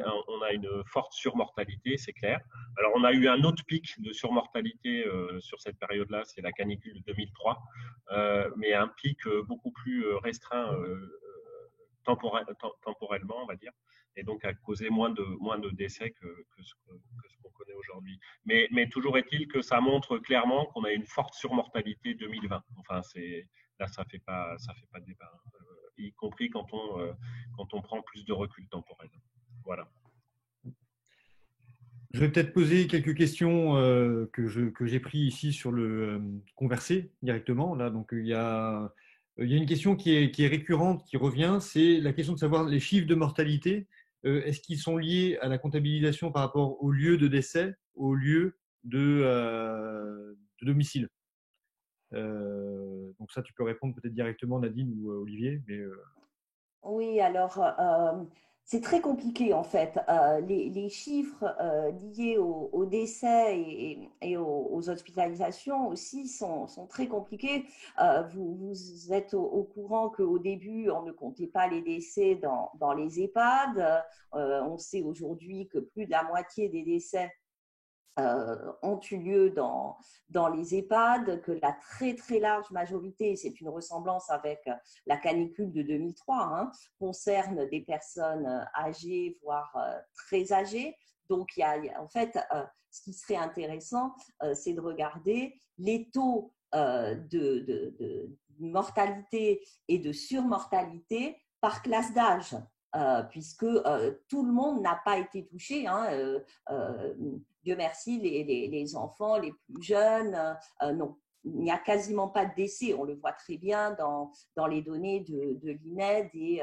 une forte surmortalité, c'est clair. Alors, on a eu un autre pic de surmortalité sur cette période-là, c'est la canicule de 2003, mais un pic beaucoup plus restreint temporellement, on va dire, et donc a causé moins de décès que ce qu'on connaît aujourd'hui. Mais toujours est-il que ça montre clairement qu'on a une forte surmortalité 2020. Enfin, là, ça fait pas de débat, y compris quand on prend plus de recul temporel. Voilà. Je vais peut-être poser quelques questions que j'ai prises ici sur le Conversé directement. Là, donc, il y a une question qui est récurrente, qui revient, c'est la question de savoir les chiffres de mortalité. Est-ce qu'ils sont liés à la comptabilisation par rapport au lieu de décès, au lieu de domicile? Donc ça, tu peux répondre peut-être directement, Nadine ou Olivier. Mais Oui, alors c'est très compliqué en fait. Les chiffres liés au décès et aux hospitalisations aussi sont très compliqués. Vous êtes au courant qu'au début, on ne comptait pas les décès dans les EHPAD. On sait aujourd'hui que plus de la moitié des décès ont eu lieu dans les EHPAD, que la très très large majorité, c'est une ressemblance avec la canicule de 2003, hein, concerne des personnes âgées, voire très âgées. Donc, en fait, ce qui serait intéressant, c'est de regarder les taux de mortalité et de surmortalité par classe d'âge. Puisque tout le monde n'a pas été touché. Hein, Dieu merci, les enfants, les plus jeunes, non. Il n'y a quasiment pas de décès. On le voit très bien dans les données de l'INED et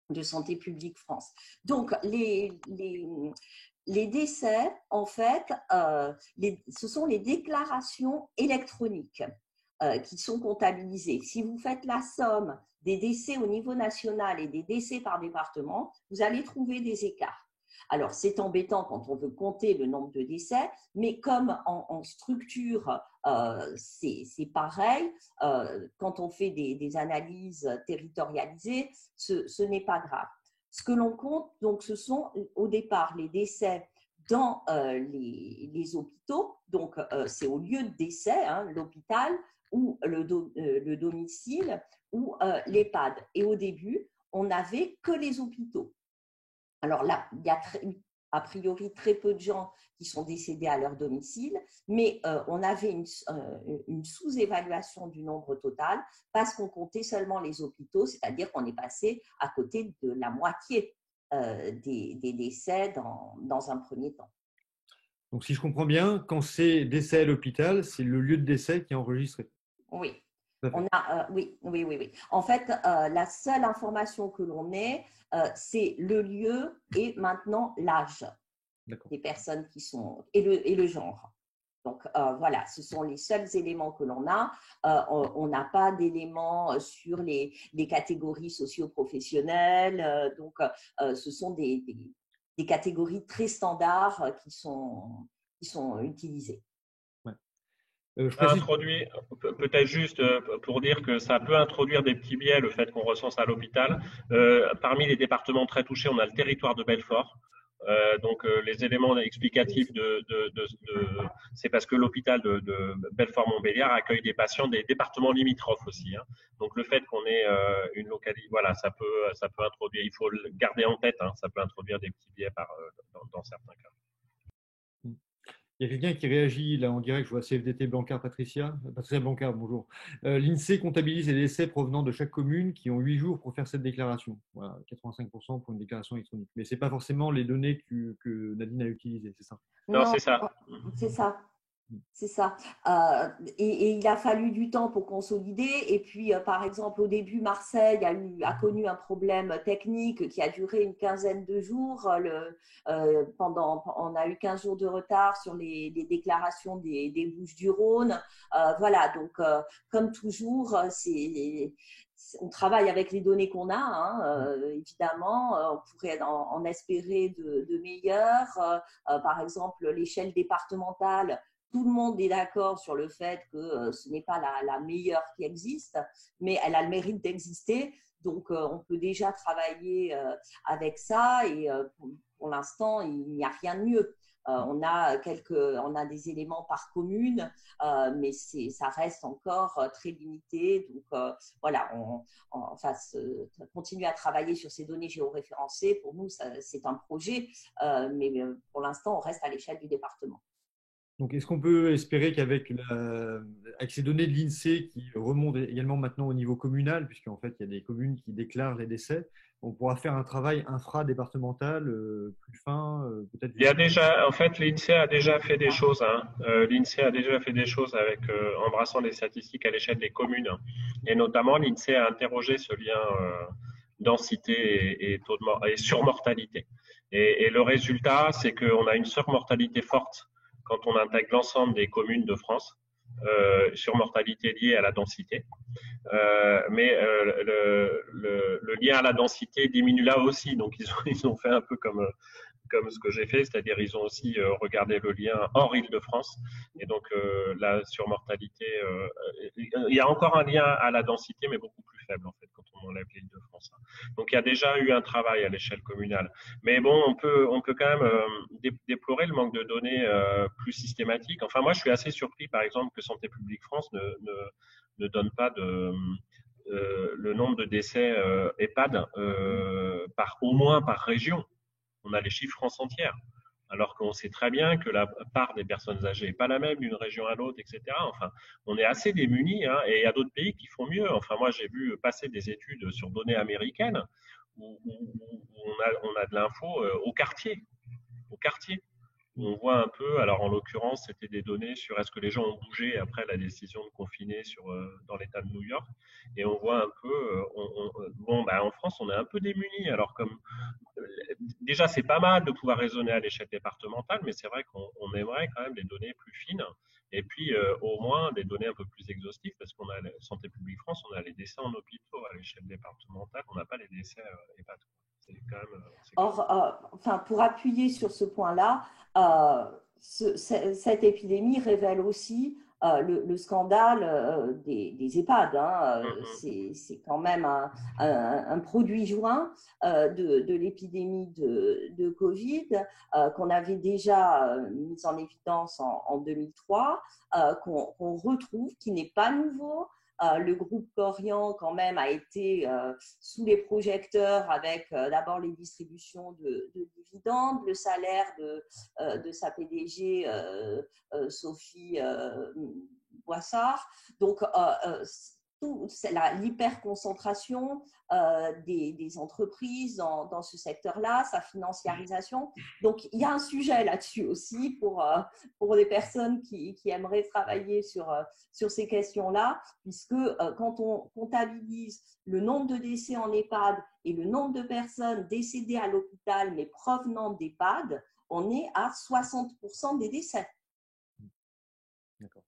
de Santé publique France. Donc, les décès, en fait, ce sont les déclarations électroniques qui sont comptabilisées. Si vous faites la somme des décès au niveau national et des décès par département, vous allez trouver des écarts. Alors, c'est embêtant quand on veut compter le nombre de décès, mais comme en structure, c'est pareil, quand on fait des analyses territorialisées, ce n'est pas grave. Ce que l'on compte, donc, ce sont au départ les décès dans les hôpitaux, donc c'est au lieu de décès, hein, l'hôpital ou le domicile ou l'EHPAD. Et au début, on n'avait que les hôpitaux. Alors là, il y a a priori très peu de gens qui sont décédés à leur domicile, mais on avait une sous-évaluation du nombre total parce qu'on comptait seulement les hôpitaux, c'est-à-dire qu'on est passé à côté de la moitié des décès dans un premier temps. donc, si je comprends bien, quand c'est décès à l'hôpital, c'est le lieu de décès qui est enregistré. Oui. Oui. En fait, la seule information que l'on ait, c'est le lieu et maintenant l'âge des personnes qui sont et le genre. Donc voilà, ce sont les seuls éléments que l'on a. On n'a pas d'éléments sur les catégories socio-professionnelles. Donc ce sont des catégories très standards qui sont utilisées. Introduit, peut-être juste pour dire que ça peut introduire des petits biais, le fait qu'on recense à l'hôpital. Parmi les départements très touchés, on a le territoire de Belfort. Donc les éléments explicatifs c'est parce que l'hôpital de Belfort-Montbéliard accueille des patients des départements limitrophes aussi. Hein. Donc le fait qu'on ait une localité, voilà, ça peut introduire, il faut le garder en tête, hein, ça peut introduire des petits biais dans certains cas. Il y a quelqu'un qui réagit là en direct, je vois CFDT Blancard, Patricia Blancard, bonjour. L'INSEE comptabilise les décès provenant de chaque commune qui ont 8 jours pour faire cette déclaration. Voilà, 85% pour une déclaration électronique. Mais ce n'est pas forcément les données que Nadine a utilisées, c'est ça? Non, c'est ça. C'est ça. C'est ça. Et il a fallu du temps pour consolider. Et puis, par exemple, au début, Marseille a connu un problème technique qui a duré une quinzaine de jours. On a eu 15 jours de retard sur les déclarations des Bouches-du-Rhône. Voilà, donc, comme toujours, on travaille avec les données qu'on a, hein, évidemment. On pourrait en espérer de meilleures. Par exemple, l'échelle départementale tout le monde est d'accord sur le fait que ce n'est pas la meilleure qui existe, mais elle a le mérite d'exister. Donc, on peut déjà travailler avec ça et pour l'instant, il n'y a rien de mieux. On a des éléments par commune, mais ça reste encore très limité. Donc, voilà, on continue à travailler sur ces données géoréférencées. Pour nous, c'est un projet, mais pour l'instant, on reste à l'échelle du département. Donc, est-ce qu'on peut espérer qu'avec avec ces données de l'INSEE qui remontent également maintenant au niveau communal, puisqu'en fait, il y a des communes qui déclarent les décès, on pourra faire un travail infra-départemental plus fin, peut-être. Il y a déjà, en fait, l'INSEE a déjà fait des choses. Hein. L'INSEE a déjà fait des choses avec embrassant des statistiques à l'échelle des communes, et notamment l'INSEE a interrogé ce lien densité et taux de et surmortalité. Et le résultat, c'est qu'on a une surmortalité forte quand on intègre l'ensemble des communes de France, surmortalité liée à la densité. Mais le lien à la densité diminue là aussi. Donc, ils ont fait un peu comme ce que j'ai fait, c'est-à-dire ils ont aussi regardé le lien hors Île-de-France. Et donc, la surmortalité, il y a encore un lien à la densité, mais beaucoup plus faible, en fait, quand on enlève l'Île-de-France. Donc, il y a déjà eu un travail à l'échelle communale. Mais bon, on peut quand même déplorer le manque de données plus systématiques. Enfin, moi, je suis assez surpris, par exemple, que Santé publique France ne donne pas le nombre de décès EHPAD au moins par région. On a les chiffres France entière, alors qu'on sait très bien que la part des personnes âgées n'est pas la même d'une région à l'autre, etc. Enfin, on est assez démunis, hein, et il y a d'autres pays qui font mieux. Enfin, moi, j'ai vu passer des études sur données américaines où on a de l'info au quartier. On voit un peu, alors en l'occurrence, c'était des données sur est-ce que les gens ont bougé après la décision de confiner dans l'État de New York, et on voit un peu, en France, on est un peu démunis. Alors déjà, c'est pas mal de pouvoir raisonner à l'échelle départementale, mais c'est vrai qu'on aimerait quand même des données plus fines, et puis au moins des données un peu plus exhaustives, parce qu'on a Santé publique France, on a les décès en hôpitaux à l'échelle départementale, on n'a pas les décès EHPAD. Or, pour appuyer sur ce point-là, cette épidémie révèle aussi le scandale des EHPAD. Hein. C'est quand même un produit joint de l'épidémie de Covid qu'on avait déjà mis en évidence en 2003, qu'on retrouve, qui n'est pas nouveau. Le groupe Corian, quand même, a été sous les projecteurs avec d'abord les distributions de dividendes, le salaire de sa PDG, Sophie Boissard. Donc, l'hyperconcentration des entreprises dans ce secteur-là, sa financiarisation. Donc, il y a un sujet là-dessus aussi pour les personnes qui aimeraient travailler sur ces questions-là, puisque quand on comptabilise le nombre de décès en EHPAD et le nombre de personnes décédées à l'hôpital, mais provenant d'EHPAD, on est à 60% des décès. D'accord.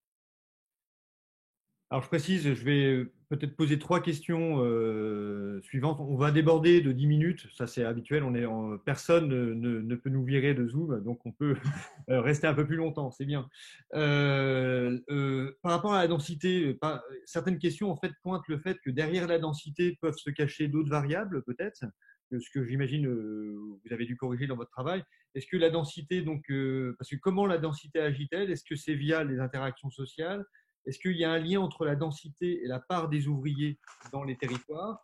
Alors, je précise, je vais peut-être poser 3 questions suivantes. On va déborder de 10 minutes, ça c'est habituel. Personne ne peut nous virer de Zoom, donc on peut rester un peu plus longtemps, c'est bien. Par rapport à la densité, certaines questions en fait pointent le fait que derrière la densité peuvent se cacher d'autres variables, peut-être, ce que j'imagine vous avez dû corriger dans votre travail. Est-ce que la densité, parce que comment la densité agit-elle? Est-ce que c'est via les interactions sociales? Est-ce qu'il y a un lien entre la densité et la part des ouvriers dans les territoires?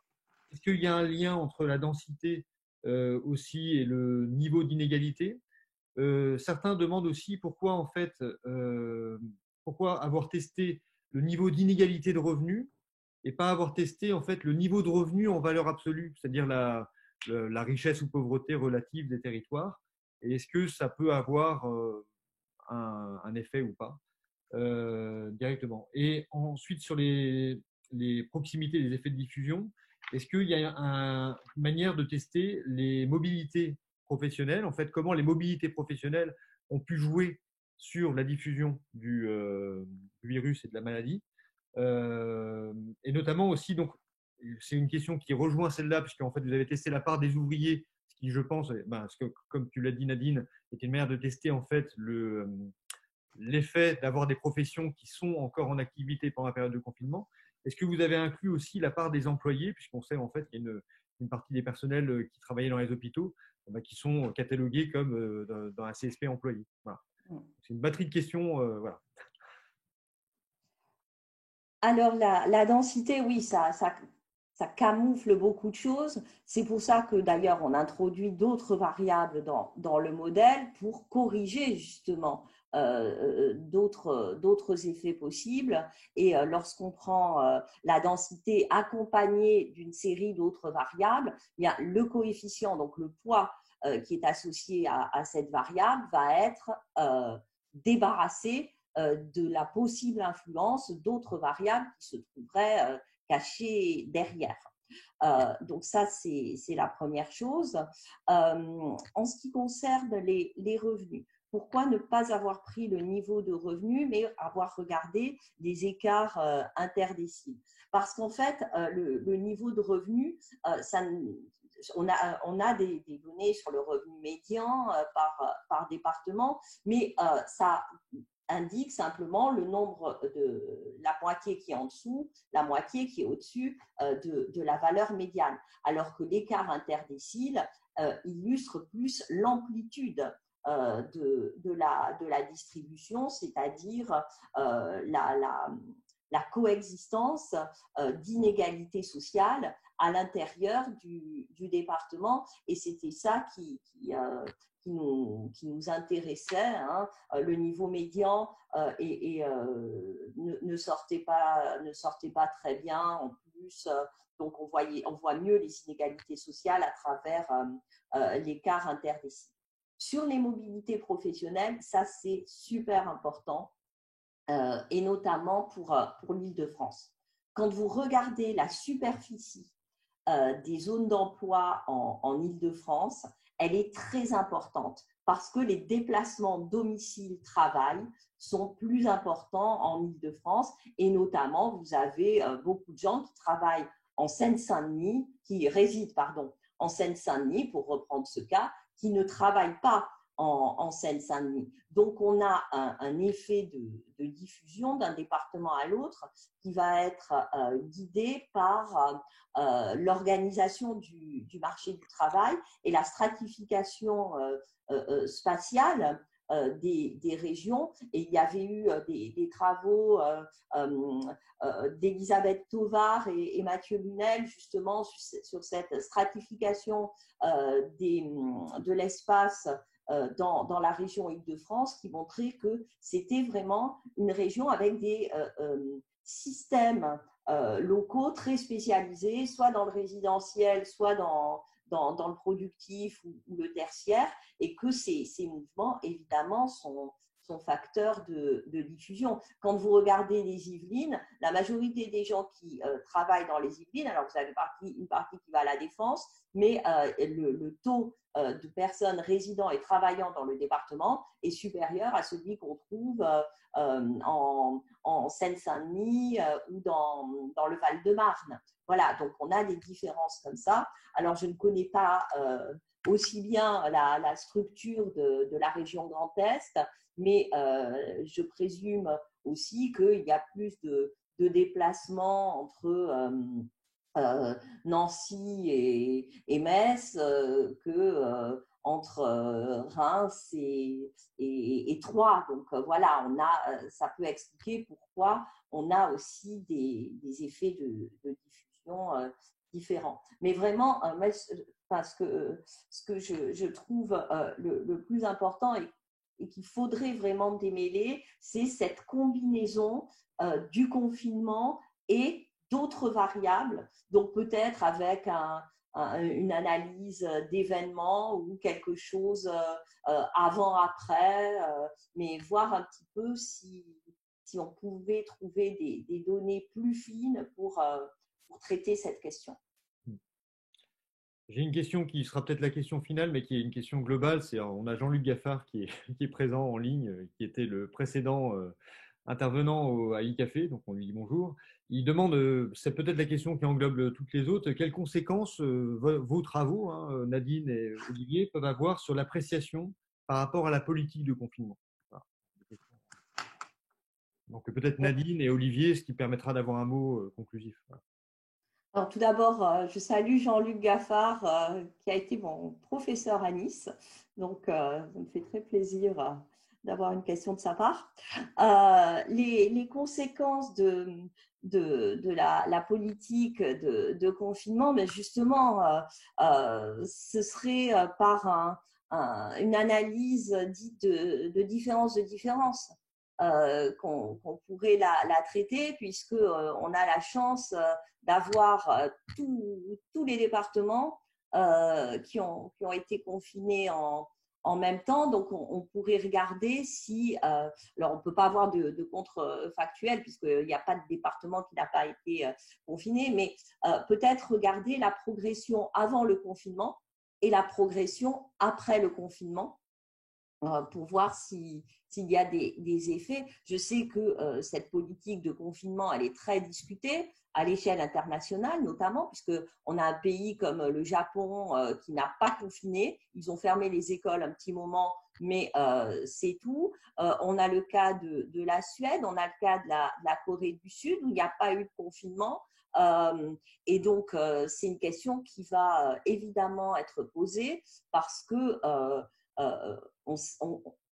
Est-ce qu'il y a un lien entre la densité aussi et le niveau d'inégalité? Certains demandent aussi pourquoi avoir testé le niveau d'inégalité de revenus et pas avoir testé en fait le niveau de revenus en valeur absolue, c'est-à-dire la richesse ou pauvreté relative des territoires. Et est-ce que ça peut avoir un effet ou pas? Directement. Et ensuite, sur les proximités, les effets de diffusion, est-ce qu'il y a une manière de tester les mobilités professionnelles? En fait, comment les mobilités professionnelles ont pu jouer sur la diffusion du virus et de la maladie? Et notamment aussi, donc, c'est une question qui rejoint celle-là, puisqu'en fait, vous avez testé la part des ouvriers, ce qui, je pense, parce que, comme tu l'as dit, Nadine, était une manière de tester en fait l'effet d'avoir des professions qui sont encore en activité pendant la période de confinement. Est-ce que vous avez inclus aussi la part des employés, puisqu'on sait en fait qu'il y a une partie des personnels qui travaillaient dans les hôpitaux qui sont catalogués comme dans un CSP employé. Voilà. C'est une batterie de questions. Voilà. Alors, la densité, oui, ça camoufle beaucoup de choses. C'est pour ça que d'ailleurs, on introduit d'autres variables dans le modèle pour corriger justement d'autres effets possibles. Et lorsqu'on prend la densité accompagnée d'une série d'autres variables, il y a le coefficient, donc le poids qui est associé à cette variable, va être débarrassé de la possible influence d'autres variables qui se trouveraient cachées derrière. Donc ça, c'est la première chose. En ce qui concerne les revenus, pourquoi ne pas avoir pris le niveau de revenu, mais avoir regardé les écarts interdéciles? Parce qu'en fait, le niveau de revenu, on a des données sur le revenu médian par département, mais ça indique simplement le nombre de la moitié qui est en dessous, la moitié qui est au-dessus de la valeur médiane, alors que l'écart interdécile illustre plus l'amplitude de la distribution, c'est-à-dire la coexistence d'inégalités sociales à l'intérieur du département. Et c'était ça qui nous intéressait, hein. Le niveau médian ne sortait pas très bien en plus. Donc, on voit mieux les inégalités sociales à travers l'écart interdécile. Sur les mobilités professionnelles, ça c'est super important, et notamment pour l'Île-de-France. Quand vous regardez la superficie des zones d'emploi en Île-de-France, elle est très importante parce que les déplacements domicile-travail sont plus importants en Île-de-France, et notamment, vous avez beaucoup de gens qui travaillent en Seine-Saint-Denis, qui résident en Seine-Saint-Denis, pour reprendre ce cas, qui ne travaillent pas en Seine-Saint-Denis. Donc, on a un effet de diffusion d'un département à l'autre qui va être guidé par l'organisation du marché du travail et la stratification spatiale des régions. Et il y avait eu des travaux d'Elisabeth Tovar et Mathieu Lunel justement sur cette stratification de l'espace dans la région Île-de-France, qui montrait que c'était vraiment une région avec des systèmes locaux très spécialisés, soit dans le résidentiel, soit dans le productif ou le tertiaire, et que ces mouvements, évidemment, sont facteurs de diffusion. Quand vous regardez les Yvelines, la majorité des gens qui travaillent dans les Yvelines, alors vous avez une partie qui va à la Défense, mais le taux de personnes résidant et travaillant dans le département est supérieur à celui qu'on trouve en Seine-Saint-Denis ou dans le Val-de-Marne. Voilà, donc on a des différences comme ça. Alors, je ne connais pas aussi bien la structure de la région Grand Est, mais je présume aussi qu'il y a plus de déplacements entre Nancy et Metz que entre Reims et Troyes. Donc voilà, ça peut expliquer pourquoi on a aussi des effets de diffusion différents. Mais vraiment, parce que ce que je trouve le plus important et qu'il faudrait vraiment démêler, c'est cette combinaison du confinement et d'autres variables, donc peut-être avec une analyse d'événements ou quelque chose avant-après, mais voir un petit peu si on pouvait trouver des données plus fines pour traiter cette question. J'ai une question qui sera peut-être la question finale, mais qui est une question globale. On a Jean-Luc Gaffard qui est présent en ligne, qui était le précédent intervenant à ICAFE, donc on lui dit bonjour. Il demande, c'est peut-être la question qui englobe toutes les autres, quelles conséquences vos travaux, hein, Nadine et Olivier, peuvent avoir sur l'appréciation par rapport à la politique de confinement. Voilà. Donc peut-être Nadine et Olivier, ce qui permettra d'avoir un mot conclusif. Alors, tout d'abord, je salue Jean-Luc Gaffard, qui a été mon professeur à Nice. Donc, ça me fait très plaisir d'avoir une question de sa part. Les conséquences de la politique de confinement, mais justement, ce serait par une analyse dite de différence de différence. Qu'on pourrait la traiter, puisque on a la chance d'avoir tous les départements qui ont été confinés en même temps. Donc, on pourrait regarder si… alors, on ne peut pas avoir de contrefactuel, puisqu'il n'y a pas de département qui n'a pas été confiné, mais peut-être regarder la progression avant le confinement et la progression après le confinement, pour voir s'il y a des effets. Je sais que cette politique de confinement, elle est très discutée à l'échelle internationale, notamment, puisqu'on a un pays comme le Japon qui n'a pas confiné. Ils ont fermé les écoles un petit moment, mais c'est tout. On a le cas de la Suède, on a le cas de la Corée du Sud, où il n'y a pas eu de confinement. Et donc, c'est une question qui va évidemment être posée, parce que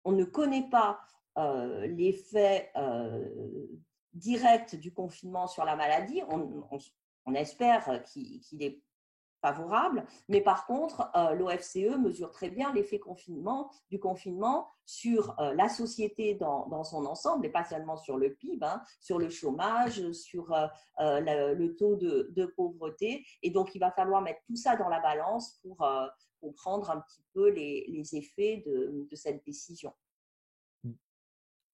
on ne connaît pas l'effet direct du confinement sur la maladie. On espère qu'il est favorable, mais par contre, l'OFCE mesure très bien l'effet du confinement sur la société dans son ensemble, et pas seulement sur le PIB, sur le chômage, sur le taux de pauvreté. Et donc, il va falloir mettre tout ça dans la balance pour comprendre un petit peu les effets de cette décision.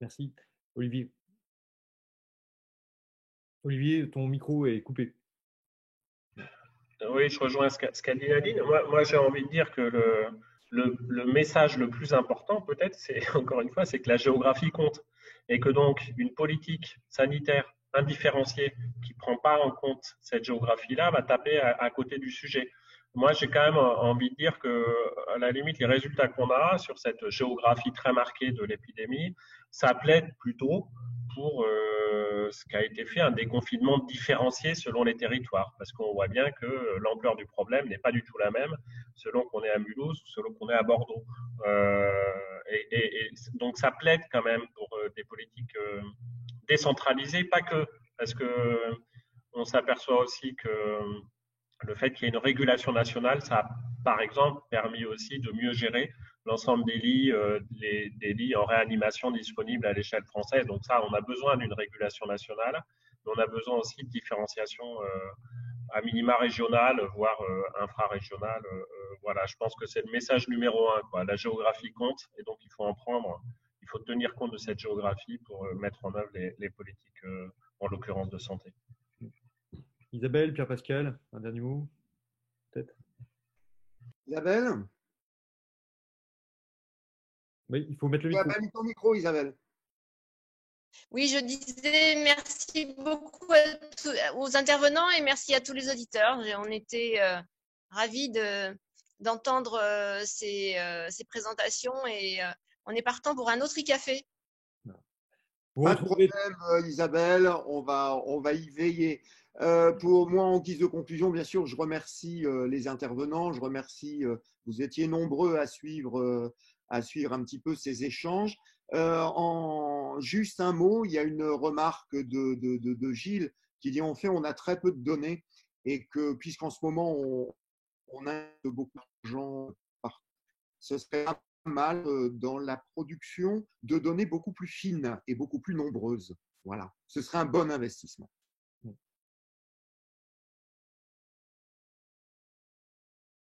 Merci. Olivier. Olivier, ton micro est coupé. Oui, je rejoins ce qu'a dit Nadine. Moi j'ai envie de dire que le message le plus important, peut-être, c'est encore une fois, c'est que la géographie compte et que donc une politique sanitaire indifférenciée qui ne prend pas en compte cette géographie-là va taper à côté du sujet. Moi, j'ai quand même envie de dire que, à la limite, les résultats qu'on a sur cette géographie très marquée de l'épidémie, ça plaide plutôt pour ce qui a été fait, un déconfinement différencié selon les territoires, parce qu'on voit bien que l'ampleur du problème n'est pas du tout la même selon qu'on est à Mulhouse ou selon qu'on est à Bordeaux. Et donc ça plaide quand même pour des politiques décentralisées, pas que, parce que on s'aperçoit aussi que le fait qu'il y ait une régulation nationale, ça a par exemple permis aussi de mieux gérer l'ensemble des lits en réanimation disponibles à l'échelle française. Donc ça, on a besoin d'une régulation nationale, mais on a besoin aussi de différenciation à minima régionale, voire infrarégionale. Voilà, je pense que c'est le message numéro 1, quoi. La géographie compte, et donc il faut tenir compte de cette géographie pour mettre en œuvre les politiques, en l'occurrence de santé. Isabelle, Pierre-Pascal, un dernier mot, peut-être. Isabelle? Oui, il faut mettre le micro. Tu n'as pas mis ton micro, Isabelle. Oui, je disais merci beaucoup aux intervenants et merci à tous les auditeurs. On était ravis d'entendre ces présentations et on est partant pour un autre e-café. Pas de problème, Isabelle, on va y veiller. Pour moi, en guise de conclusion, bien sûr, je remercie les intervenants. Je remercie, vous étiez nombreux à suivre un petit peu ces échanges. En juste un mot, il y a une remarque de Gilles qui dit en fait, on a très peu de données et que puisqu'en ce moment, on a beaucoup d'argent, ce serait pas mal dans la production de données beaucoup plus fines et beaucoup plus nombreuses. Voilà, ce serait un bon investissement.